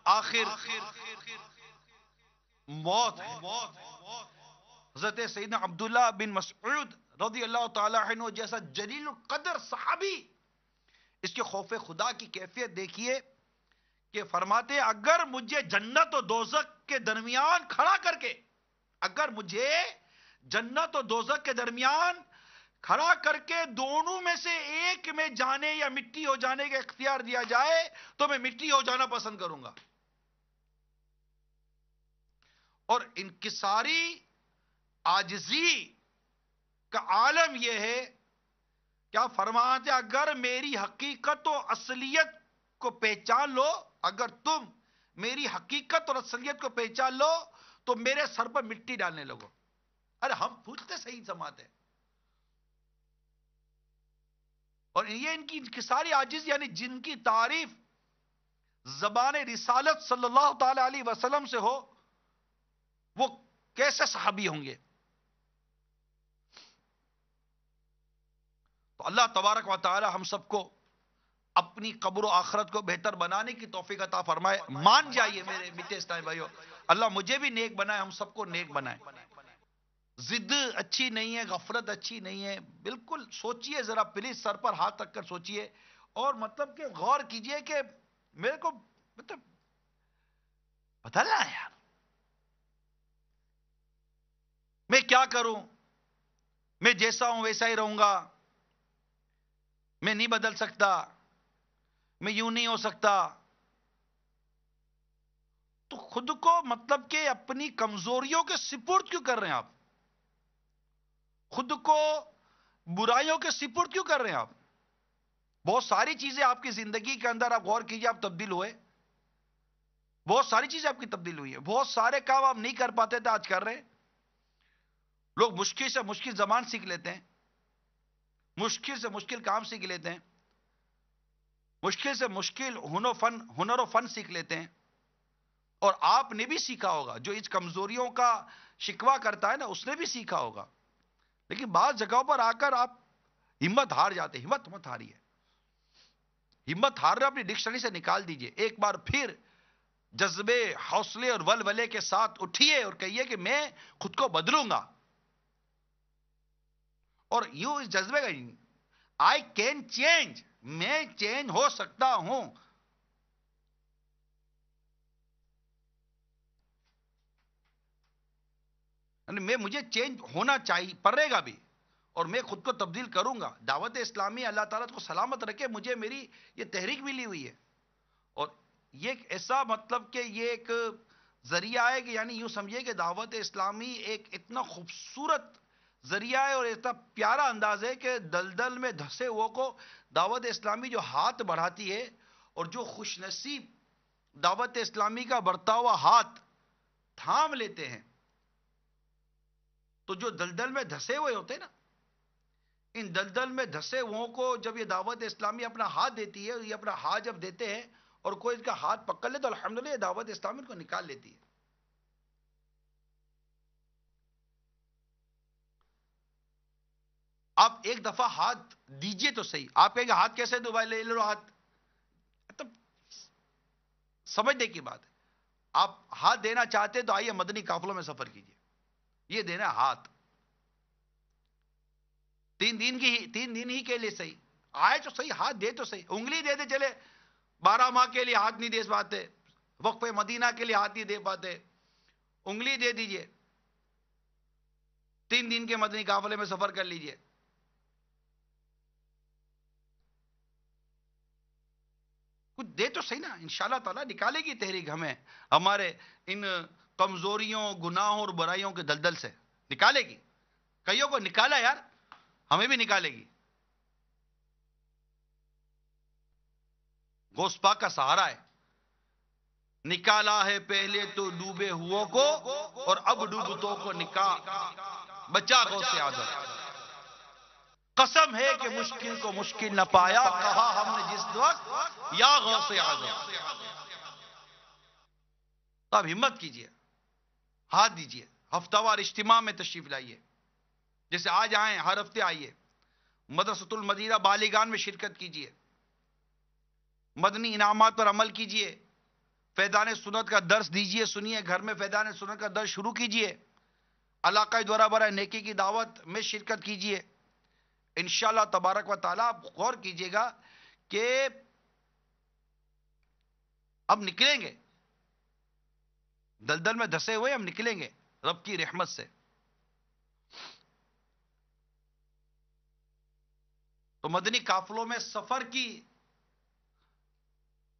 آخر موت ہے۔ حضرت سیدنا عبداللہ بن مسعود رضی اللہ تعالی عنہ جیسا جلیل القدر صحابی، اس کے خوف خدا کی کیفیت دیکھیے کہ فرماتے اگر مجھے جنت و دوزخ کے درمیان کھڑا کر کے، اگر مجھے جنت و دوزخ کے درمیان کھڑا کر کے دونوں میں سے ایک میں جانے یا مٹی ہو جانے کا اختیار دیا جائے تو میں مٹی ہو جانا پسند کروں گا۔ اور انکساری عاجزی کا عالم یہ ہے، کیا فرماتے اگر میری حقیقت و اصلیت کو پہچان لو، اگر تم میری حقیقت اور اصلیت کو پہچان لو تو میرے سر پر مٹی ڈالنے لگو، ارے ہم پوچھتے صحیح سماتے. اور یہ ان کی ساری عاجز، یعنی جن کی تعریف زبان رسالت صلی اللہ تعالی علیہ وسلم سے ہو، وہ کیسے صحابی ہوں گے؟ تو اللہ تبارک و تعالی ہم سب کو اپنی قبر و آخرت کو بہتر بنانے کی توفیق عطا فرمائے. مان جائیے میرے میٹھے اسلامی بھائیو، اللہ مجھے بھی نیک بنائے، ہم سب کو نیک بنائے. ضد اچھی نہیں ہے، غفلت اچھی نہیں ہے. بالکل سوچئے ذرا پلیز، سر پر ہاتھ رکھ کر سوچئے، اور مطلب کہ غور کیجئے کہ میرے کو مطلب بدلنا ہے یار، میں کیا کروں؟ میں جیسا ہوں ویسا ہی رہوں گا، میں نہیں بدل سکتا، میں یوں نہیں ہو سکتا. تو خود کو مطلب کہ اپنی کمزوریوں کے سپرد کیوں کر رہے ہیں آپ؟ خود کو برائیوں کے سپرد کیوں کر رہے ہیں آپ؟ بہت ساری چیزیں آپ کی زندگی کے اندر آپ غور کیجئے، آپ تبدیل ہوئے. بہت ساری چیزیں آپ کی تبدیل ہوئی ہے. بہت سارے کام آپ نہیں کر پاتے تھے، آج کر رہے ہیں. لوگ مشکل سے مشکل زبان سیکھ لیتے ہیں، مشکل سے مشکل کام سیکھ لیتے ہیں، مشکل سے مشکل ہنر و فن سیکھ لیتے ہیں. اور آپ نے بھی سیکھا ہوگا، جو اس کمزوریوں کا شکوہ کرتا ہے نا، اس نے بھی سیکھا ہوگا. لیکن بعض جگہوں پر آ کر آپ ہمت ہار جاتے. ہمت مت ہاریے، ہمت ہار رہے اپنی ڈکشنری سے نکال دیجئے. ایک بار پھر جذبے، حوصلے اور ولولے کے ساتھ اٹھیے اور کہیے کہ میں خود کو بدلوں گا. اور یوں اس جذبے کا، آئی کین چینج، میں چینج ہو سکتا ہوں. میں مجھے چینج ہونا چاہیے، پڑے گا بھی، اور میں خود کو تبدیل کروں گا. دعوت اسلامی اللہ تعالیٰ کو سلامت رکھے، مجھے میری یہ تحریک ملی ہوئی ہے. اور یہ ایک ایسا مطلب کہ یہ ایک ذریعہ ہے کہ یعنی یوں سمجھے کہ دعوت اسلامی ایک اتنا خوبصورت ذریعہ ہے اور اتنا پیارا انداز ہے کہ دلدل میں دھسے ہوئے کو دعوت اسلامی جو ہاتھ بڑھاتی ہے، اور جو خوش نصیب دعوت اسلامی کا بڑھتا ہوا ہاتھ تھام لیتے ہیں، تو جو دلدل میں دھسے ہوئے ہوتے ہیں نا، ان دلدل میں دھسے ہوئے کو جب یہ دعوت اسلامی اپنا ہاتھ دیتی ہے، یہ اپنا ہاتھ جب دیتے ہیں اور کوئی ان کا ہاتھ پکڑ لے، تو الحمدللہ یہ دعوت اسلامی ان کو نکال لیتی ہے. آپ ایک دفعہ ہاتھ دیجئے تو صحیح. آپ کہیں گے ہاتھ کیسے دو بھائی، لے لو ہاتھ. مطلب سمجھنے کی بات ہے. آپ ہاتھ دینا چاہتے تو آئیے مدنی قافلوں میں سفر کیجئے. یہ دینا ہاتھ 3 دن ہی کے لیے صحیح. آئے تو صحیح، ہاتھ دے تو صحیح. انگلی دے دے چلے، 12 ماہ کے لیے ہاتھ نہیں دے پاتے، وقف مدینہ کے لیے ہاتھ نہیں دے پاتے، انگلی دے دیجئے. 3 دن کے مدنی قافلے میں سفر کر لیجئے. کچھ دے تو صحیح نا. انشاءاللہ تعالیٰ نکالے گی تحریک ہمیں ہمارے ان کمزوریوں، گناہوں اور برائیوں کے دلدل سے نکالے گی. کئیوں کو نکالا یار، ہمیں بھی نکالے گی. غوث پاک کا سہارا ہے. نکالا ہے پہلے تو ڈوبے ہوا کو، اور اب ڈوبتوں کو نکال بچا غوث اعظم. قسم ہے کہ مشکل کو مشکل نہ پایا، کہا ہم نے جس وقت یا غوث اعظم. تو آپ ہمت کیجئے، ہاتھ دیجئے. ہفتہ وار اجتماع میں تشریف لائیے، جیسے آج آئیں، ہر ہفتے آئیے. مدرسۃ المدینہ بالیگان میں شرکت کیجئے. مدنی انعامات پر عمل کیجئے. فیضان سنت کا درس دیجئے، سنیے. گھر میں فیضان سنت کا درس شروع کیجئے. علاقائی دورہ برائے نیکی کی دعوت میں شرکت کیجئے. انشاءاللہ تبارک و تعالیٰ آپ غور کیجئے گا کہ اب نکلیں گے، دلدل میں دھسے ہوئے ہم نکلیں گے رب کی رحمت سے. تو مدنی قافلوں میں سفر کی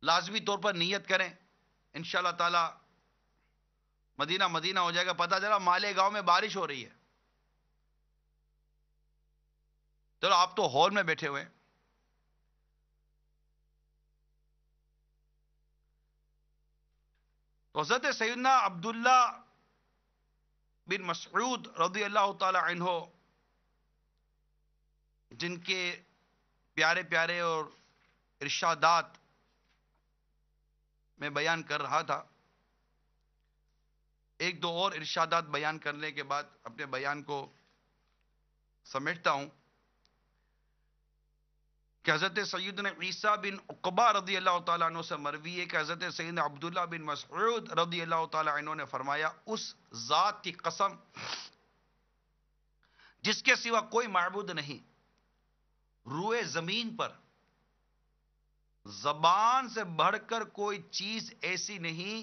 لازمی طور پر نیت کریں. انشاءاللہ تعالی مدینہ مدینہ ہو جائے گا. پتہ چلا مالے گاؤں میں بارش ہو رہی ہے، چلو آپ تو ہال میں بیٹھے ہوئے ہیں. تو حضرت سیدنا عبداللہ بن مسعود رضی اللہ تعالی عنہ، جن کے پیارے پیارے اور ارشادات میں بیان کر رہا تھا، ایک دو اور ارشادات بیان کرنے کے بعد اپنے بیان کو سمیٹتا ہوں کہ حضرت سیدنا عیسیٰ بن عقبہ رضی اللہ تعالیٰ عنہ سے مروی ہے کہ حضرت سیدنا عبداللہ بن مسعود رضی اللہ تعالیٰ عنہ نے فرمایا، اس ذات کی قسم جس کے سوا کوئی معبود نہیں، روئے زمین پر زبان سے بڑھ کر کوئی چیز ایسی نہیں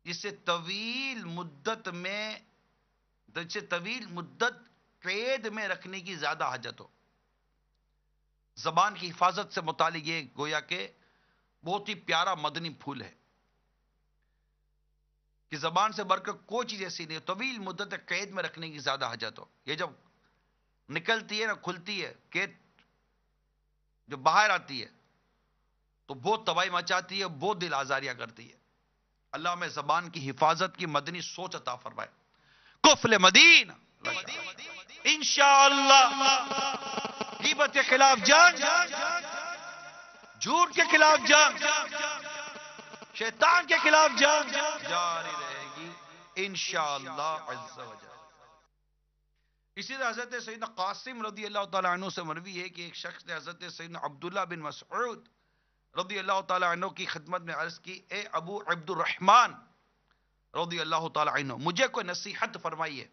جسے طویل مدت قید میں رکھنے کی زیادہ حاجت ہو۔ زبان کی حفاظت سے متعلق یہ گویا کہ بہت ہی پیارا مدنی پھول ہے کہ زبان سے بڑھ کر کوئی چیز ایسی نہیں، طویل مدت قید میں رکھنے کی زیادہ حاجت ہو۔ یہ جب نکلتی ہے نا، کھلتی ہے، قید جو باہر آتی ہے تو بہت تباہی مچاتی ہے، بہت دل آزاریاں کرتی ہے۔ اللہ میں زبان کی حفاظت کی مدنی سوچ عطا فرمائے۔ قفل مدین انشاءاللہ، غیبت کے خلاف جنگ، جھوٹ کے خلاف جنگ، شیطان کے خلاف جنگ جاری رہے گی انشاءاللہ عز و جل۔ اسی طرح حضرت سیدنا قاسم رضی اللہ تعالیٰ عنہ سے مروی ہے کہ ایک شخص نے حضرت سیدنا عبداللہ بن مسعود رضی اللہ تعالیٰ عنہ کی خدمت میں عرض کی، اے ابو عبد الرحمن رضی اللہ تعالیٰ عنہ، مجھے کوئی نصیحت فرمائیے۔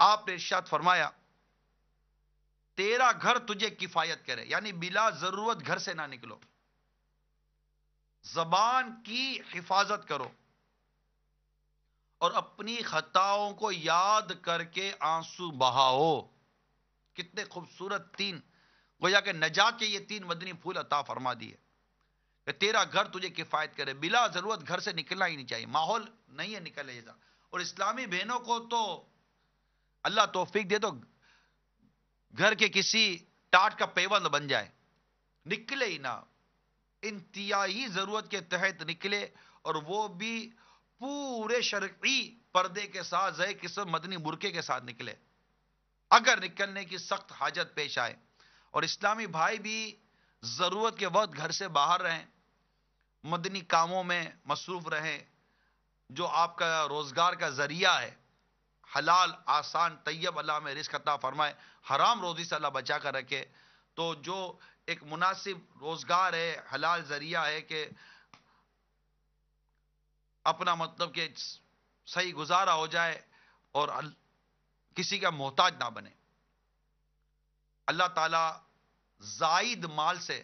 آپ نے ارشاد فرمایا، تیرا گھر تجھے کفایت کرے، یعنی بلا ضرورت گھر سے نہ نکلو، زبان کی حفاظت کرو اور اپنی خطاؤں کو یاد کر کے آنسو بہاؤ۔ کتنے خوبصورت تین گویا کہ نجات کے یہ تین مدنی پھول عطا فرما دیے کہ تیرا گھر تجھے کفایت کرے، بلا ضرورت گھر سے نکلنا ہی نہیں چاہیے، ماحول نہیں ہے نکلنے جیسا۔ اور اسلامی بہنوں کو تو اللہ توفیق دے تو گھر کے کسی ٹاٹ کا پیوند بن جائے، نکلے ہی نہ، انتہائی ضرورت کے تحت نکلے، اور وہ بھی پورے شرعی پردے کے ساتھ، زي قسم مدنی برقعے کے ساتھ نکلے اگر نکلنے کی سخت حاجت پیش آئے۔ اور اسلامی بھائی بھی ضرورت کے وقت گھر سے باہر رہیں، مدنی کاموں میں مصروف رہیں، جو آپ کا روزگار کا ذریعہ ہے، حلال آسان طیب اللہ میں رزق عطا فرمائے، حرام روزی سے اللہ بچا کر رکھے۔ تو جو ایک مناسب روزگار ہے، حلال ذریعہ ہے کہ اپنا مطلب کہ صحیح گزارا ہو جائے اور کسی کا محتاج نہ بنے، اللہ تعالی زائد مال سے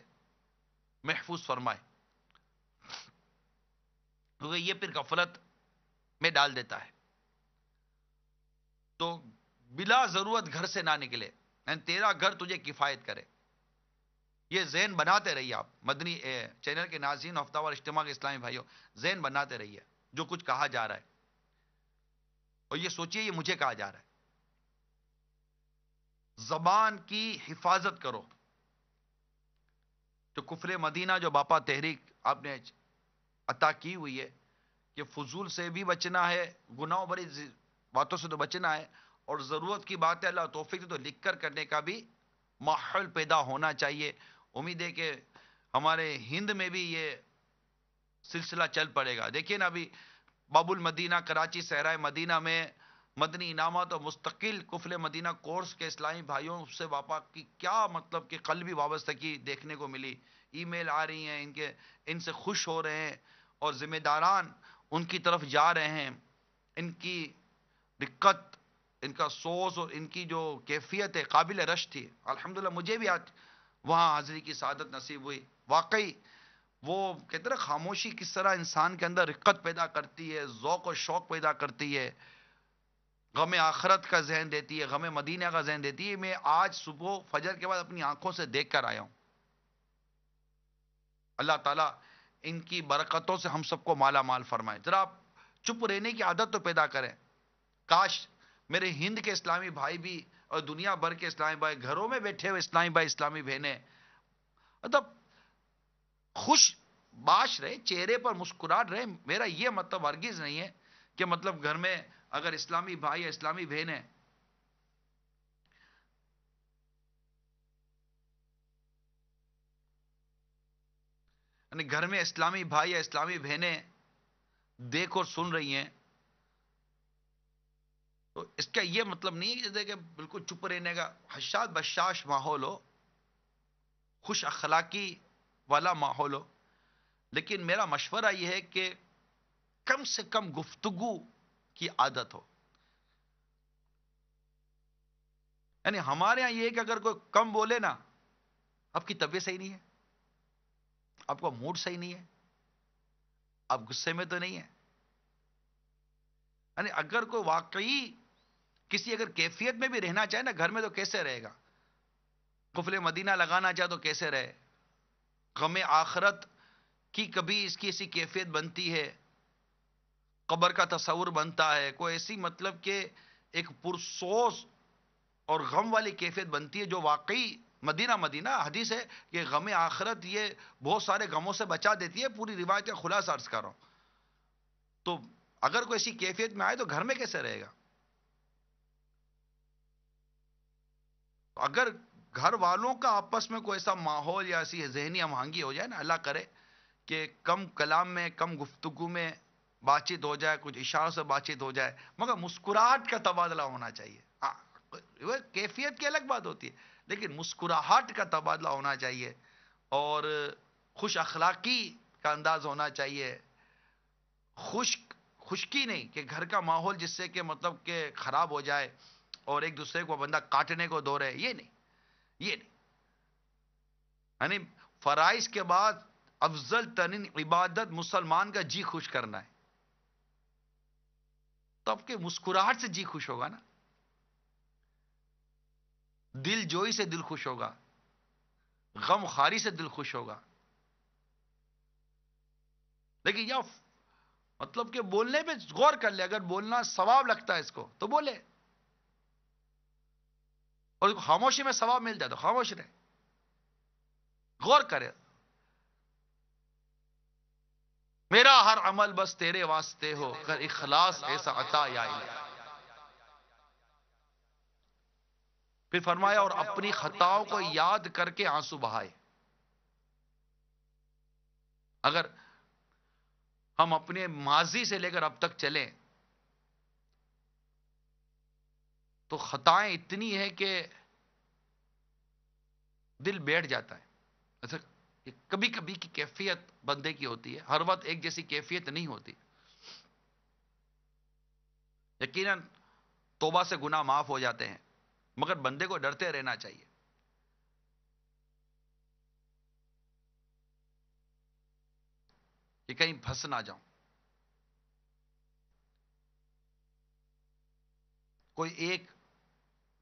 محفوظ فرمائے، کیونکہ یہ پھر غفلت میں ڈال دیتا ہے۔ تو بلا ضرورت گھر سے نہ نکلے، یعنی تیرا گھر تجھے کفایت کرے، یہ ذہن بناتے رہیے۔ آپ مدنی چینل کے ناظرین، ہفتہ وار اجتماع کے اسلامی بھائیوں، ذہن بناتے رہیے جو کچھ کہا جا رہا ہے، اور یہ سوچئے یہ مجھے کہا جا رہا ہے۔ زبان کی حفاظت کرو۔ جو کفر مدینہ جو باپا تحریک آپ نے عطا کی ہوئی ہے کہ فضول سے بھی بچنا ہے، گناہوں بڑی باتوں سے تو بچنا ہے، اور ضرورت کی باتیں اللہ توفیق دے تو لکھ کر کرنے کا بھی ماحول پیدا ہونا چاہیے۔ امید ہے کہ ہمارے ہند میں بھی یہ سلسلہ چل پڑے گا۔ دیکھیے نا، ابھی باب المدینہ کراچی صحرائے مدینہ میں مدنی انعامات اور مستقل کفل مدینہ کورس کے اسلامی بھائیوں سے باپا کی کیا مطلب کہ قلبی وابستگی دیکھنے کو ملی، ای میل آ رہی ہیں، ان سے خوش ہو رہے ہیں، اور ذمہ داران ان کی طرف جا رہے ہیں۔ ان کی دقت، ان کا سوز اور ان کی جو کیفیت ہے قابل رشک تھی۔ الحمدللہ مجھے بھی آج وہاں حاضری کی سعادت نصیب ہوئی۔ واقعی وہ کہتے ہیں خاموشی کس طرح انسان کے اندر رقت پیدا کرتی ہے، ذوق و شوق پیدا کرتی ہے، غم آخرت کا ذہن دیتی ہے، غم مدینہ کا ذہن دیتی ہے۔ میں آج صبح فجر کے بعد اپنی آنکھوں سے دیکھ کر آیا ہوں۔ اللہ تعالیٰ ان کی برکتوں سے ہم سب کو مالا مال فرمائے۔ ذرا آپ چپ رہنے کی عادت تو پیدا کریں۔ کاش میرے ہند کے اسلامی بھائی بھی اور دنیا بھر کے اسلامی بھائی، گھروں میں بیٹھے ہوئے اسلامی بھائی، اسلامی بہنیں، مطلب خوش باش رہے، چہرے پر مسکراہٹ رہے. میرا یہ مطلب ہرگز نہیں ہے کہ مطلب گھر میں اگر اسلامی بھائی یا اسلامی بہنیں یعنی گھر میں اسلامی بھائی یا اسلامی بہنیں دیکھ اور سن رہی ہیں تو اس کا یہ مطلب نہیں ہے جیسے کہ بالکل چپ رہنے کا. حشاد بشاش ماحول ہو، خوش اخلاقی والا ماحول ہو. لیکن میرا مشورہ یہ ہے کہ کم سے کم گفتگو کی عادت ہو. یعنی ہمارے ہاں یہ ہے کہ اگر کوئی کم بولے نا، آپ کی طبیعت صحیح نہیں ہے، آپ کا موڈ صحیح نہیں ہے، آپ غصے میں تو نہیں ہے. یعنی اگر کوئی واقعی کسی اگر کیفیت میں بھی رہنا چاہے نا گھر میں تو کیسے رہے گا؟ قفل مدینہ لگانا چاہے تو کیسے رہے؟ غم آخرت کی کبھی اس کی ایسی کیفیت بنتی ہے، قبر کا تصور بنتا ہے، کوئی ایسی مطلب کہ ایک پرسوز اور غم والی کیفیت بنتی ہے جو واقعی مدینہ مدینہ حدیث ہے کہ غم آخرت یہ بہت سارے غموں سے بچا دیتی ہے. پوری روایت کا خلاصہ عرض کر رہا ہوں. تو اگر کوئی ایسی کیفیت میں آئے تو گھر میں کیسے رہے گا؟ اگر گھر والوں کا آپس میں کوئی ایسا ماحول یا ایسی ذہنی ہم آہنگی ہو جائے نا، اللہ کرے کہ کم کلام میں کم گفتگو میں بات چیت ہو جائے، کچھ اشاروں سے بات چیت ہو جائے، مگر مسکراہٹ کا تبادلہ ہونا چاہیے. ہاں، وہ کیفیت کی الگ بات ہوتی ہے لیکن مسکراہٹ کا تبادلہ ہونا چاہیے اور خوش اخلاقی کا انداز ہونا چاہیے. خشکی نہیں کہ گھر کا ماحول جس سے کہ مطلب کہ خراب ہو جائے اور ایک دوسرے کو بندہ کاٹنے کو دوڑے، یہ نہیں. یہ نہیں. یعنی فرائض کے بعد افضل ترین عبادت مسلمان کا جی خوش کرنا ہے. تو آپ کے مسکراہٹ سے جی خوش ہوگا نا، دل جوئی سے دل خوش ہوگا، غم خاری سے دل خوش ہوگا. لیکن یا مطلب کہ بولنے پہ غور کر لے، اگر بولنا ثواب لگتا ہے اس کو تو بولے، اور خاموشی میں ثواب مل جائے تو خاموش رہے. غور کرے، میرا ہر عمل بس تیرے واسطے ہو، کر اخلاص ایسا عطا یا الہی. پھر فرمایا اور اپنی خطاؤں کو یاد کر کے آنسو بہائے. اگر ہم اپنے ماضی سے لے کر اب تک چلیں تو خطائیں اتنی ہیں کہ دل بیٹھ جاتا ہے. ایسا کبھی کبھی کی کیفیت بندے کی ہوتی ہے، ہر وقت ایک جیسی کیفیت نہیں ہوتی. یقیناً توبہ سے گناہ معاف ہو جاتے ہیں مگر بندے کو ڈرتے رہنا چاہیے کہ کہیں پھنس نہ جاؤں. کوئی ایک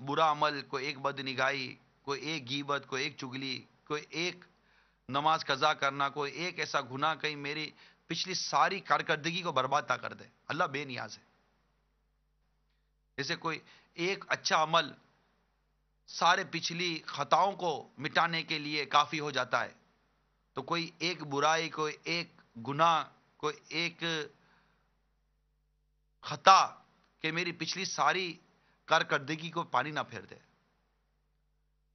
برا عمل، کوئی ایک بد نگاہی، کوئی ایک غیبت، کوئی ایک چگلی، کوئی ایک نماز قضا کرنا، کوئی ایک ایسا گناہ کہیں میری پچھلی ساری کارکردگی کو برباد نہ کر دے. اللہ بے نیاز ہے. جیسے کوئی ایک اچھا عمل سارے پچھلی خطاؤں کو مٹانے کے لیے کافی ہو جاتا ہے، تو کوئی ایک برائی، کوئی ایک گناہ، کوئی ایک خطا کہ میری پچھلی ساری کارکردگی کو پانی نہ پھیر دے.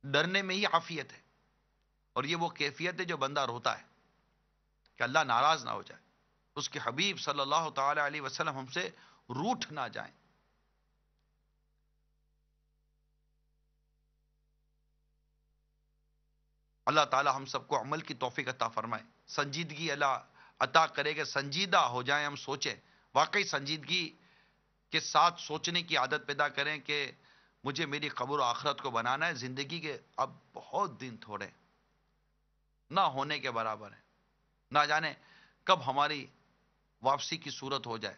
ڈرنے میں ہی عافیت ہے اور یہ وہ کیفیت ہے جو بندہ روتا ہے کہ اللہ ناراض نہ ہو جائے، اس کے حبیب صلی اللہ تعالی علیہ وسلم ہم سے روٹھ نہ جائیں. اللہ تعالی ہم سب کو عمل کی توفیق عطا فرمائے، سنجیدگی اللہ عطا کرے کہ سنجیدہ ہو جائیں، ہم سوچیں، واقعی سنجیدگی کے ساتھ سوچنے کی عادت پیدا کریں کہ مجھے میری قبر و آخرت کو بنانا ہے. زندگی کے اب بہت دن تھوڑے نہ ہونے کے برابر ہیں، نہ جانے کب ہماری واپسی کی صورت ہو جائے.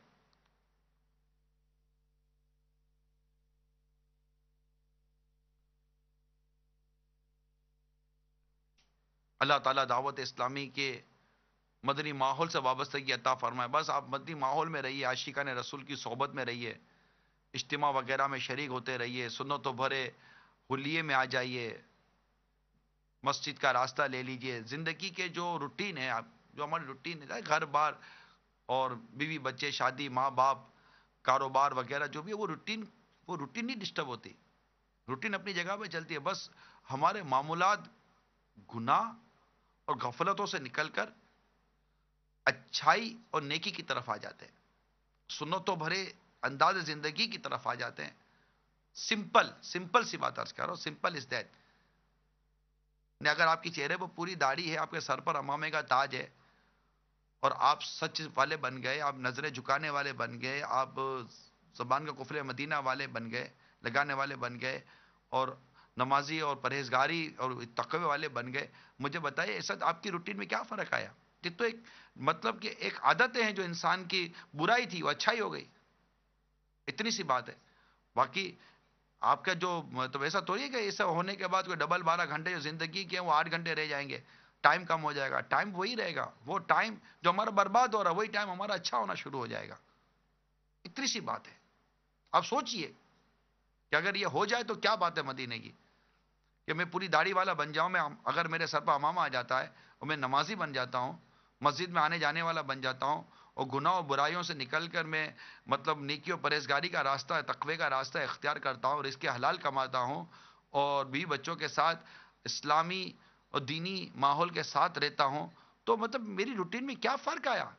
اللہ تعالیٰ دعوت اسلامی کے مدنی ماحول سے وابستگی عطا فرمائے. بس آپ مدنی ماحول میں رہیے، عاشقان رسول کی صحبت میں رہیے، اجتماع وغیرہ میں شریک ہوتے رہیے، سنتوں بھرے حلیے میں آ جائیے، مسجد کا راستہ لے لیجئے. زندگی کے جو روٹین ہے آپ جو ہماری روٹین ہے، گھر بار اور بیوی بچے، شادی، ماں باپ، کاروبار وغیرہ جو بھی ہے، وہ روٹین نہیں ڈسٹرب ہوتی، روٹین اپنی جگہ پہ چلتی ہے. بس ہمارے معمولات گناہ اور غفلتوں سے نکل کر اچھائی اور نیکی کی طرف آ جاتے ہیں، سنتوں بھرے انداز زندگی کی طرف آ جاتے ہیں. سمپل سمپل سی بات عرض کر رہا ہوں، سمپل از دیٹ. اگر آپ کی چہرے پر پوری داڑھی ہے، آپ کے سر پر امامے کا تاج ہے، اور آپ سچ والے بن گئے، آپ نظریں جھکانے والے بن گئے، آپ زبان کا قفل مدینہ والے بن گئے، لگانے والے بن گئے، اور نمازی اور پرہیزگاری اور تقوی والے بن گئے، مجھے بتائیے ایسا آپ کی روٹین میں کیا فرق آیا؟ یہ تو ایک مطلب کہ ایک عادتیں ہیں جو انسان کی برائی تھی وہ اچھائی ہو گئی، اتنی سی بات ہے. باقی آپ کا جو مطلب ایسا تو نہیں کہ ایسا ہونے کے بعد کوئی ڈبل 12 گھنٹے جو زندگی کے ہیں وہ 8 گھنٹے رہ جائیں گے، ٹائم کم ہو جائے گا. ٹائم وہی رہے گا، وہ ٹائم جو ہمارا برباد ہو رہا ہے وہی ٹائم ہمارا اچھا ہونا شروع ہو جائے گا. اتنی سی بات ہے. آپ سوچئے کہ اگر یہ ہو جائے تو کیا بات ہے مدینے کی، کہ میں پوری داڑھی والا بن جاؤں، میں اگر میرے سر پر امامہ آ جاتا ہے اور میں نمازی بن جاتا ہوں، مسجد میں آنے جانے والا بن جاتا ہوں، اور گناہ اور برائیوں سے نکل کر میں مطلب نیکی و پرہیزگاری کا راستہ، تقوی کا راستہ اختیار کرتا ہوں، اور اس کے حلال کماتا ہوں، اور بیوی بچوں کے ساتھ اسلامی اور دینی ماحول کے ساتھ رہتا ہوں، تو مطلب میری روٹین میں کیا فرق آیا؟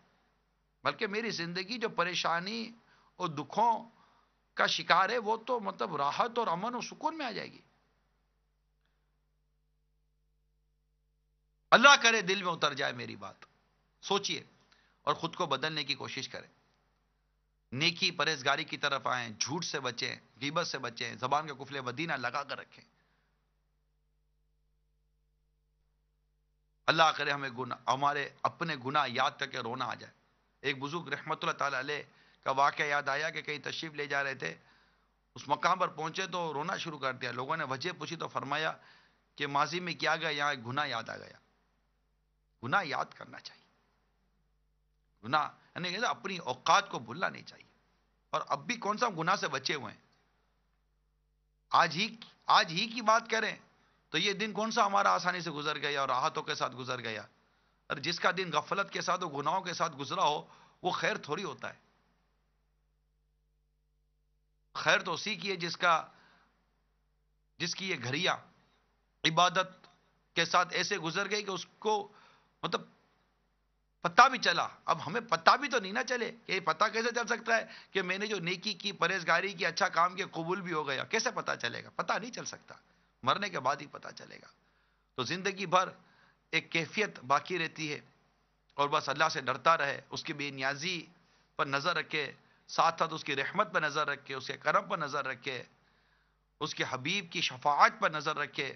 بلکہ میری زندگی جو پریشانی اور دکھوں کا شکار ہے وہ تو مطلب راحت اور امن اور سکون میں آ جائے گی. اللہ کرے دل میں اتر جائے میری بات. سوچئے اور خود کو بدلنے کی کوشش کریں، نیکی پرہیزگاری کی طرف آئیں، جھوٹ سے بچیں، غیبت سے بچیں، زبان کا قفل مدینہ لگا کر رکھیں. اللہ کرے ہمارے اپنے گناہ یاد کر کے رونا آ جائے. ایک بزرگ رحمت اللہ تعالی علیہ کا واقعہ یاد آیا کہ کہیں تشریف لے جا رہے تھے، اس مقام پر پہنچے تو رونا شروع کر دیا. لوگوں نے وجہ پوچھی تو فرمایا کہ ماضی میں کیا گیا، یہاں ایک گناہ یاد آ گیا. گناہ یاد کرنا چاہیے، گناہ یعنی اپنی اوقات کو بھولنا نہیں چاہیے. اور اب بھی کون سا گناہ سے بچے ہوئے ہیں؟ آج ہی آج ہی کی بات کریں تو یہ دن کون سا ہمارا آسانی سے گزر گیا اور راحتوں کے ساتھ گزر گیا. اور جس کا دن غفلت کے ساتھ اور گناہوں کے ساتھ گزرا ہو وہ خیر تھوڑی ہوتا ہے. خیر تو اسی کی ہے جس کی یہ گھڑیاں عبادت کے ساتھ ایسے گزر گئی کہ اس کو مطلب پتہ بھی چلا. اب ہمیں پتہ بھی تو نہیں نہ چلے کہ یہ پتہ کیسے چل سکتا ہے کہ میں نے جو نیکی کی، پرہیزگاری کی، اچھا کام کیا، قبول بھی ہو گیا. کیسے پتہ چلے گا؟ پتہ نہیں چل سکتا، مرنے کے بعد ہی پتہ چلے گا. تو زندگی بھر ایک کیفیت باقی رہتی ہے، اور بس اللہ سے ڈرتا رہے، اس کی بے نیازی پر نظر رکھے، ساتھ ساتھ اس کی رحمت پر نظر رکھے، اس کے کرم پر نظر رکھے، اس کے حبیب کی شفاعت پر نظر رکھے،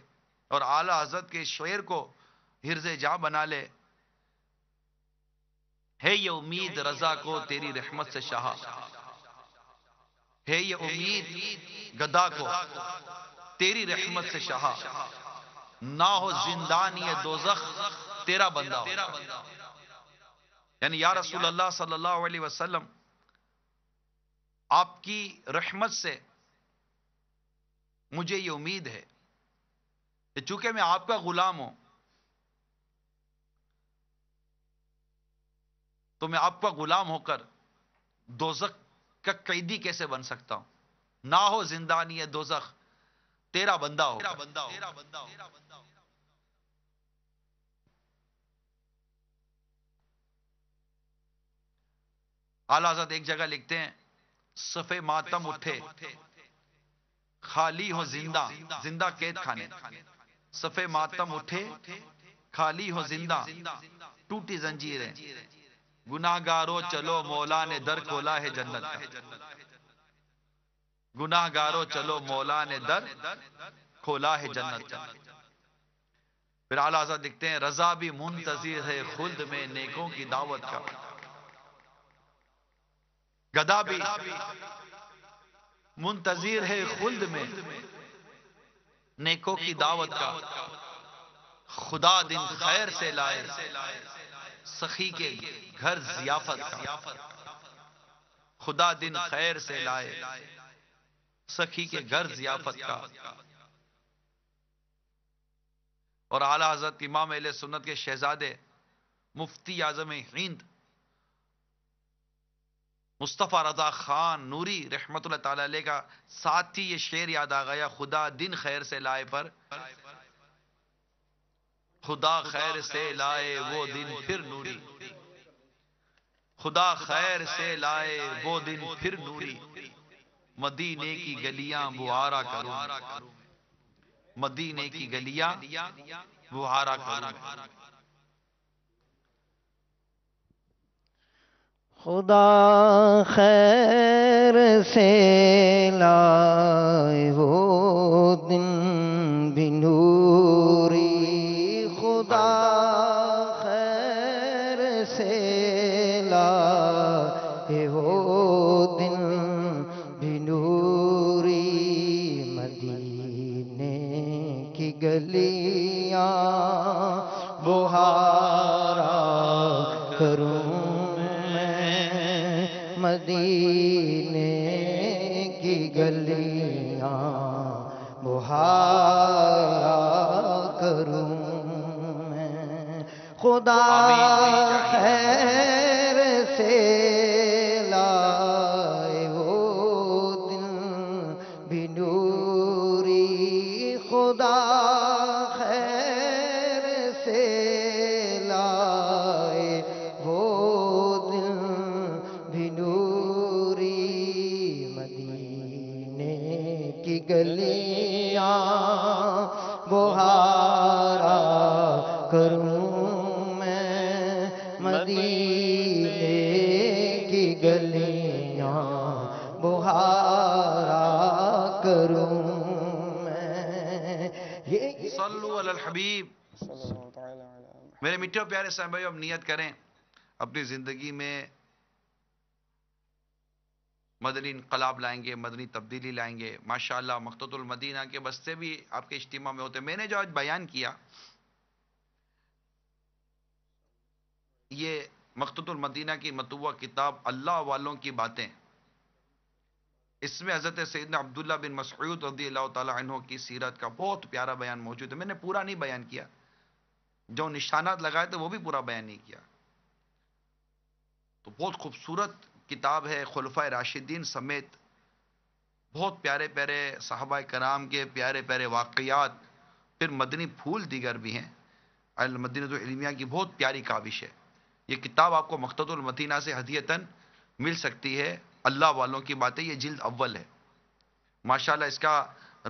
اور اعلی حضرت کے شعر کو حرز جاں بنا لے. ہے یہ امید رضا کو تیری رحمت سے شاہا، ہے یہ امید گدا کو تیری رحمت سے شاہا، نہ ہو زندان یہ دوزخ تیرا بندہ ہو. یعنی یا رسول اللہ صلی اللہ علیہ وسلم، آپ کی رحمت سے مجھے یہ امید ہے کہ چونکہ میں آپ کا غلام ہوں تو میں آپ کا غلام ہو کر دوزخ کا قیدی کیسے بن سکتا ہوں. نہ ہو زندانی دوزخ تیرا بندہ ہو. اعلیٰ حضرت ایک جگہ لکھتے ہیں، صفے ماتم اٹھے خالی ہو زندہ، زندہ قید خانے. صفے ماتم اٹھے خالی ہو زندہ، ٹوٹی زنجیریں، گناہ گارو چلو مولا نے در کھولا ہے جنت کا. گناہ گارو چلو مولا نے در کھولا ہے جنت کا. پھر اعلیٰ حضرت لکھتے ہیں، رضا بھی منتظر ہے خلد میں نیکوں کی دعوت کا. گدا بھی منتظر ہے خلد میں نیکوں کی دعوت کا. خدا دن خیر سے لائے سخی کے گھر ضیافت کا. خدا دن خیر سے لائے سخی کے گھر ضیافت کا. اور اعلیٰ حضرت امام اہل سنت کے شہزادے مفتی اعظم ہند مصطفیٰ رضا خان نوری رحمت اللہ تعالی علیہ کا ساتھ ہی یہ شعر یاد آ گیا، خدا دن خیر سے لائے پر خدا خیر سے لائے وہ دن پھر نوری، خدا خیر سے لائے وہ دن پھر نوری، مدینے کی گلیاں بہارا کروں، مدینے کی گلیاں بہارا کروں۔ خدا خیر سے لائے وہ دن بھی نوری، خدا خیر سے لائے وہ دن بھی نوری، مدینے کی گلیاں بہارا کروں، مدینے کی گلیاں بہارا کروں میں، خدا خیر سے لائے وہ دن بھی نوری، خدا خیر سے لائے وہ دن بھی نوری، مدینے کی گلیاں بہارا کروں میں، مدینے کی گلیاں بہارا کروں میں۔ صلو علی الحبیب۔ میرے میٹھے پیارے صاحب بھائی، اب نیت کریں اپنی زندگی میں مدنی انقلاب لائیں گے، مدنی تبدیلی لائیں گے۔ ماشاءاللہ مقتۃ المدینہ کے بستے بھی آپ کے اجتماع میں ہوتے۔ میں نے جو آج بیان کیا یہ مقتۃ المدینہ کی مطبوعہ کتاب اللہ والوں کی باتیں، اس میں حضرت سیدنا عبداللہ بن مسعود رضی اللہ تعالی عنہ کی سیرت کا بہت پیارا بیان موجود ہے۔ میں نے پورا نہیں بیان کیا، جو نشانات لگائے تھے وہ بھی پورا بیان نہیں کیا۔ تو بہت خوبصورت کتاب ہے، خلفائے راشدین سمیت بہت پیارے پیارے صحابہ کرام کے پیارے پیارے واقعات، پھر مدنی پھول دیگر بھی ہیں۔ المدینۃ العلمیہ کی بہت پیاری کاوش ہے۔ یہ کتاب آپ کو مقتۃ المدینہ سے ہدیتاً مل سکتی ہے، اللہ والوں کی باتیں، یہ جلد اول ہے۔ ماشاءاللہ اس کا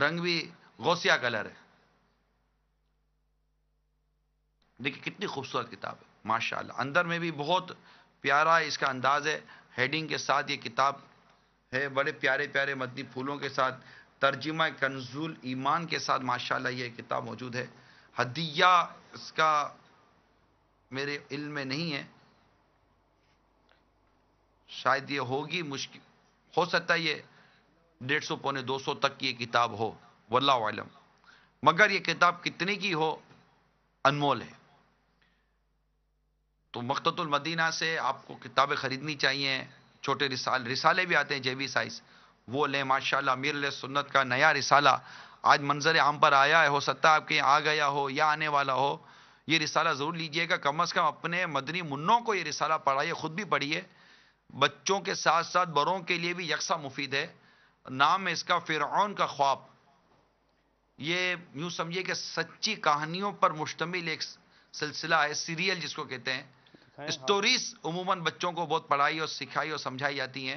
رنگ بھی غوثیہ کلر ہے، دیکھیں کتنی خوبصورت کتاب ہے ماشاءاللہ۔ اندر میں بھی بہت پیارا اس کا انداز ہے، ہیڈنگ کے ساتھ یہ کتاب ہے، بڑے پیارے پیارے مدنی پھولوں کے ساتھ، ترجمہ کنزول ایمان کے ساتھ ماشاءاللہ یہ کتاب موجود ہے۔ ہدیہ اس کا میرے علم میں نہیں ہے، شاید یہ ہوگی، مشکل ہو سکتا ہے یہ 150 پونے 200 تک کی یہ کتاب ہو، واللہ اعلم، مگر یہ کتاب کتنے کی ہو انمول ہے۔ تو مقتۃ المدینہ سے آپ کو کتابیں خریدنی چاہیے، چھوٹے رسالے بھی آتے ہیں جے بی سائز، وہ لیں ماشاءاللہ۔ امیر علیہ سنت کا نیا رسالہ آج منظر عام پر آیا ہے، ہو سکتا ہے آپ کے یہاں آ گیا ہو یا آنے والا ہو، یہ رسالہ ضرور لیجئے گا، کم از کم اپنے مدنی منوں کو یہ رسالہ پڑھائیے، خود بھی پڑھیے، بچوں کے ساتھ ساتھ بڑوں کے لیے بھی یکساں مفید ہے۔ نام ہے اس کا فرعون کا خواب۔ یہ یوں سمجھیے کہ سچی کہانیوں پر مشتمل ایک سلسلہ ہے، سیریل جس کو کہتے ہیں۔ اسٹوریز عموماً بچوں کو بہت پڑھائی اور سکھائی اور سمجھائی جاتی ہیں۔